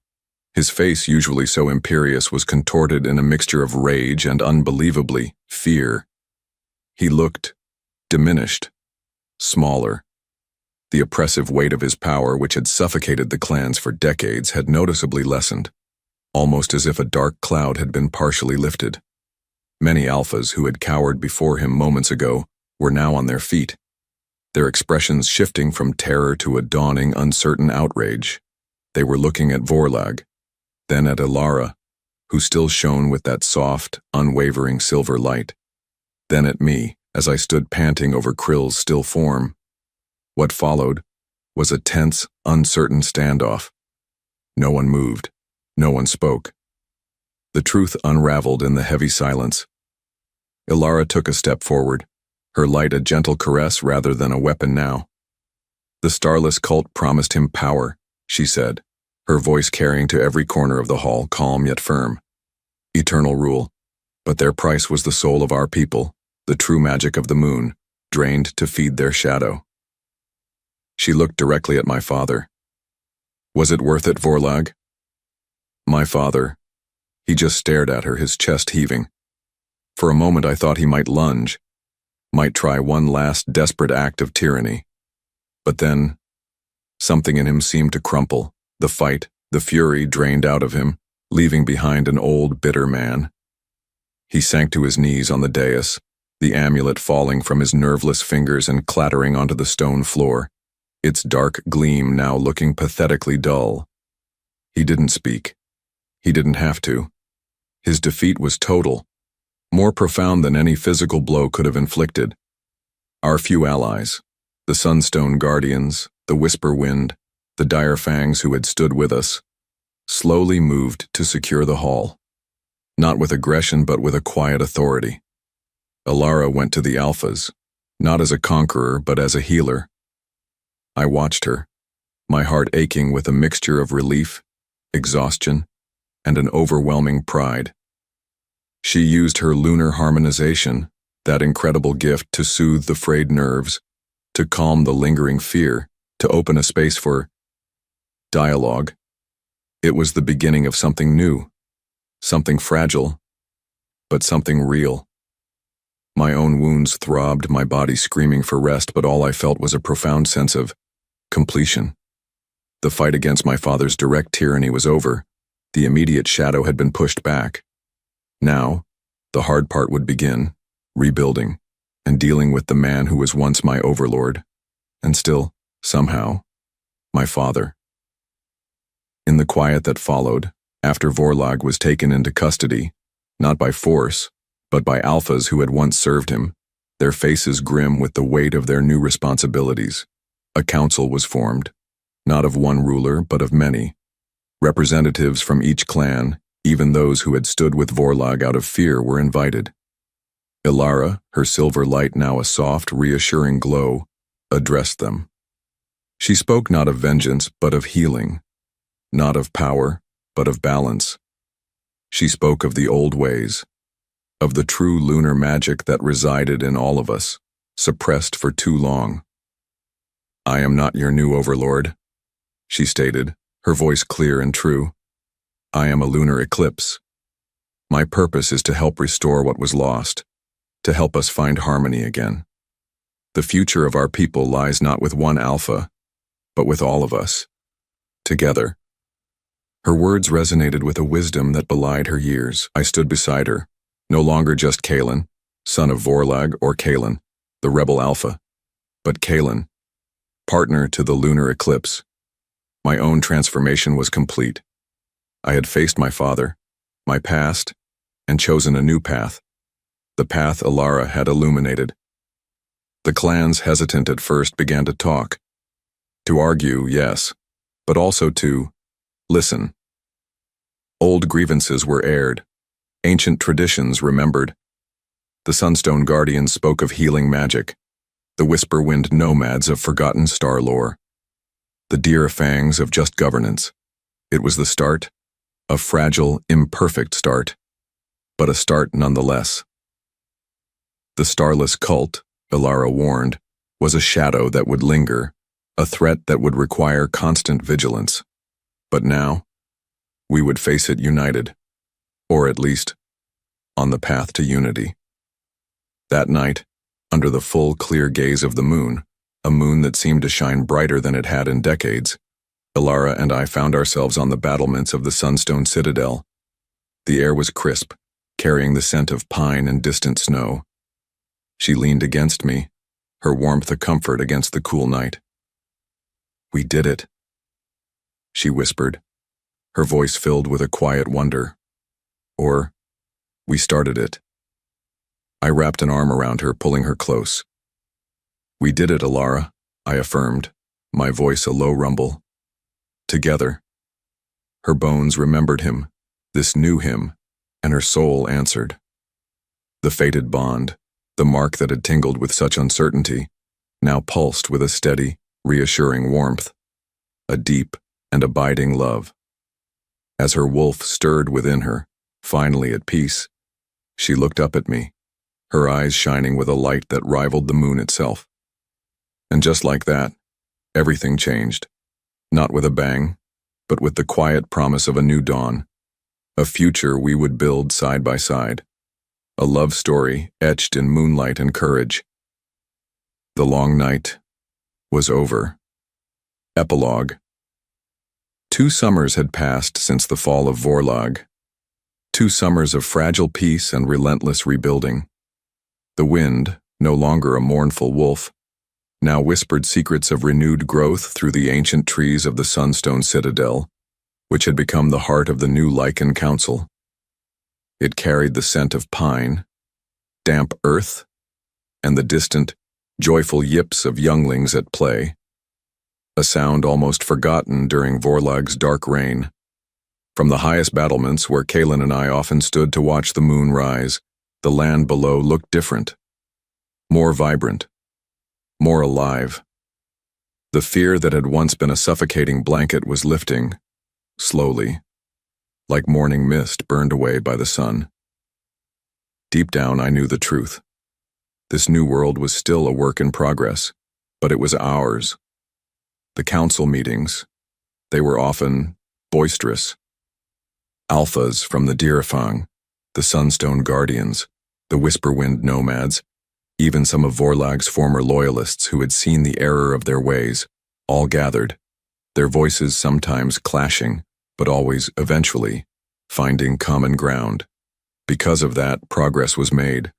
His face, usually so imperious, was contorted in a mixture of rage and, unbelievably, fear. He looked diminished, smaller. The oppressive weight of his power, which had suffocated the clans for decades, had noticeably lessened, almost as if a dark cloud had been partially lifted. Many alphas who had cowered before him moments ago were now on their feet, their expressions shifting from terror to a dawning, uncertain outrage. They were looking at Vorlag, then at Elara, who still shone with that soft, unwavering silver light, then at me, as I stood panting over Krill's still form. What followed was a tense, uncertain standoff. No one moved. No one spoke. The truth unraveled in the heavy silence. Elara took a step forward, her light a gentle caress rather than a weapon now. The starless cult promised him power, she said, her voice carrying to every corner of the hall, calm yet firm. Eternal rule. But their price was the soul of our people, the true magic of the moon, drained to feed their shadow. She looked directly at my father. Was it worth it, Vorlag? My father. He just stared at her, his chest heaving. For a moment I thought he might lunge, might try one last desperate act of tyranny. But then, something in him seemed to crumple, the fight, the fury drained out of him, leaving behind an old, bitter man. He sank to his knees on the dais, the amulet falling from his nerveless fingers and clattering onto the stone floor, its dark gleam now looking pathetically dull. He didn't speak. He didn't have to. His defeat was total, more profound than any physical blow could have inflicted. Our few allies, the Sunstone Guardians, the Whisper Wind, the Dire Fangs who had stood with us, slowly moved to secure the hall, not with aggression but with a quiet authority. Elara went to the Alphas, not as a conqueror but as a healer. I watched her, my heart aching with a mixture of relief, exhaustion, and an overwhelming pride. She used her lunar harmonization, that incredible gift, to soothe the frayed nerves, to calm the lingering fear, to open a space for dialogue. It was the beginning of something new, something fragile, but something real. My own wounds throbbed, my body screaming for rest, but all I felt was a profound sense of completion. The fight against my father's direct tyranny was over. The immediate shadow had been pushed back. Now, the hard part would begin, rebuilding, and dealing with the man who was once my overlord, and still, somehow, my father. In the quiet that followed, after Vorlag was taken into custody, not by force, but by alphas who had once served him, their faces grim with the weight of their new responsibilities, a council was formed, not of one ruler but of many. Representatives from each clan, even those who had stood with Vorlag out of fear, were invited. Elara, her silver light now a soft, reassuring glow, addressed them. She spoke not of vengeance but of healing, not of power but of balance. She spoke of the old ways, of the true lunar magic that resided in all of us, suppressed for too long. "I am not your new overlord," she stated, her voice clear and true. "I am a lunar eclipse. My purpose is to help restore what was lost, to help us find harmony again. The future of our people lies not with one alpha, but with all of us, together." Her words resonated with a wisdom that belied her years. I stood beside her, no longer just Kalen, son of Vorlag, or Kalen, the rebel alpha, but Kalen, partner to the lunar eclipse. My own transformation was complete. I had faced my father, my past, and chosen a new path, the path Elara had illuminated. The clans, hesitant at first, began to talk. To argue, yes, but also to listen. Old grievances were aired, ancient traditions remembered. The Sunstone Guardians spoke of healing magic, the Whisper Wind nomads of forgotten star lore, the Deer Fangs of just governance. It was the start, a fragile, imperfect start, but a start nonetheless. The starless cult, Elara warned, was a shadow that would linger, a threat that would require constant vigilance. But now, we would face it united, or at least, on the path to unity. That night, under the full, clear gaze of the moon, a moon that seemed to shine brighter than it had in decades, Elara and I found ourselves on the battlements of the Sunstone Citadel. The air was crisp, carrying the scent of pine and distant snow. She leaned against me, her warmth a comfort against the cool night. "We did it," she whispered, her voice filled with a quiet wonder. Or, "We started it." I wrapped an arm around her, pulling her close. "We did it, Elara," I affirmed, my voice a low rumble. "Together." Her bones remembered him, this new him, and her soul answered. The fated bond, the mark that had tingled with such uncertainty, now pulsed with a steady, reassuring warmth, a deep and abiding love. As her wolf stirred within her, finally at peace, she looked up at me, her eyes shining with a light that rivaled the moon itself. And just like that, everything changed, not with a bang, but with the quiet promise of a new dawn, a future we would build side by side, a love story etched in moonlight and courage. The long night was over. Epilogue. 2 summers had passed since the fall of Vorlag. 2 summers of fragile peace and relentless rebuilding. The wind, no longer a mournful wolf, now whispered secrets of renewed growth through the ancient trees of the Sunstone Citadel, which had become the heart of the new Lichen Council. It carried the scent of pine, damp earth, and the distant, joyful yips of younglings at play, a sound almost forgotten during Vorlag's dark reign. From the highest battlements where Kalen and I often stood to watch the moon rise, the land below looked different, more vibrant, more alive. The fear that had once been a suffocating blanket was lifting, slowly, like morning mist burned away by the sun. Deep down, I knew the truth. This new world was still a work in progress, but it was ours. The council meetings, they were often boisterous. Alphas from the Direfang, the Sunstone Guardians, the Whisperwind nomads, even some of Vorlag's former loyalists who had seen the error of their ways, all gathered, their voices sometimes clashing, but always, eventually, finding common ground. Because of that, progress was made.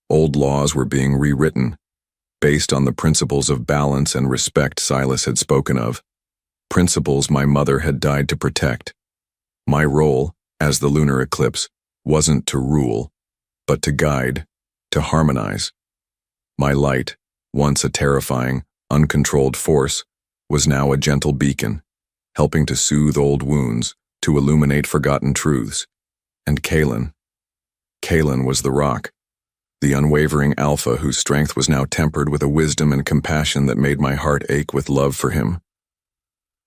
Old laws were being rewritten, based on the principles of balance and respect Silas had spoken of, principles my mother had died to protect. My role, as the Lunar Eclipse, wasn't to rule, but to guide, to harmonize. My light, once a terrifying, uncontrolled force, was now a gentle beacon, helping to soothe old wounds, to illuminate forgotten truths. And Kalen was the rock, the unwavering alpha whose strength was now tempered with a wisdom and compassion that made my heart ache with love for him.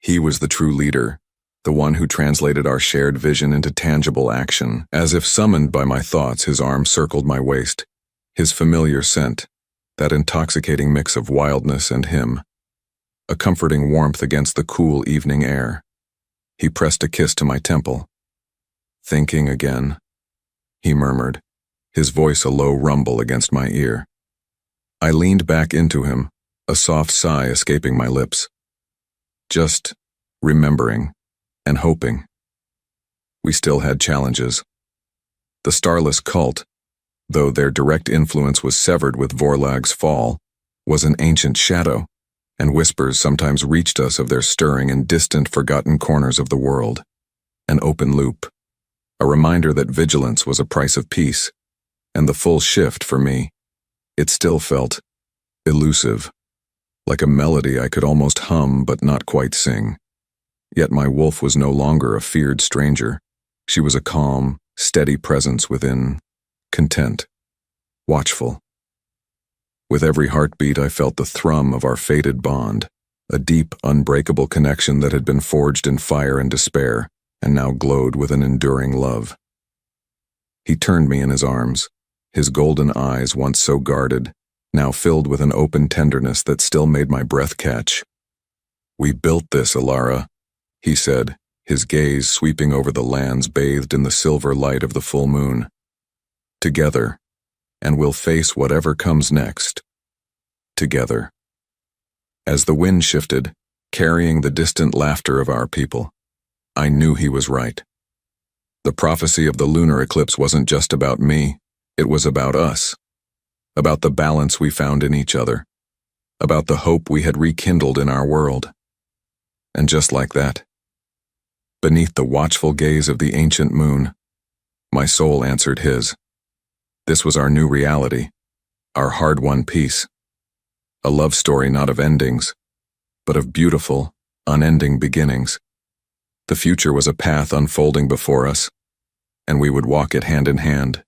He was the true leader, the one who translated our shared vision into tangible action. As if summoned by my thoughts, his arm circled my waist, his familiar scent, that intoxicating mix of wildness and him, a comforting warmth against the cool evening air. He pressed a kiss to my temple. "Thinking again," he murmured, his voice a low rumble against my ear. I leaned back into him, a soft sigh escaping my lips. Just remembering and hoping. We still had challenges. The starless cult, though their direct influence was severed with Vorlag's fall, was an ancient shadow, and whispers sometimes reached us of their stirring in distant, forgotten corners of the world. An open loop, a reminder that vigilance was a price of peace, and the full shift for me. It still felt elusive, like a melody I could almost hum but not quite sing. Yet my wolf was no longer a feared stranger. She was a calm, steady presence within, content, watchful. With every heartbeat I felt the thrum of our fated bond, a deep, unbreakable connection that had been forged in fire and despair, and now glowed with an enduring love. He turned me in his arms, his golden eyes once so guarded, now filled with an open tenderness that still made my breath catch. "We built this, Elara," he said, his gaze sweeping over the lands bathed in the silver light of the full moon. "Together, and we'll face whatever comes next. Together." As the wind shifted, carrying the distant laughter of our people, I knew he was right. The prophecy of the lunar eclipse wasn't just about me, it was about us, about the balance we found in each other, about the hope we had rekindled in our world. And just like that, beneath the watchful gaze of the ancient moon, my soul answered his. This was our new reality, our hard-won peace. A love story not of endings, but of beautiful, unending beginnings. The future was a path unfolding before us, and we would walk it hand in hand,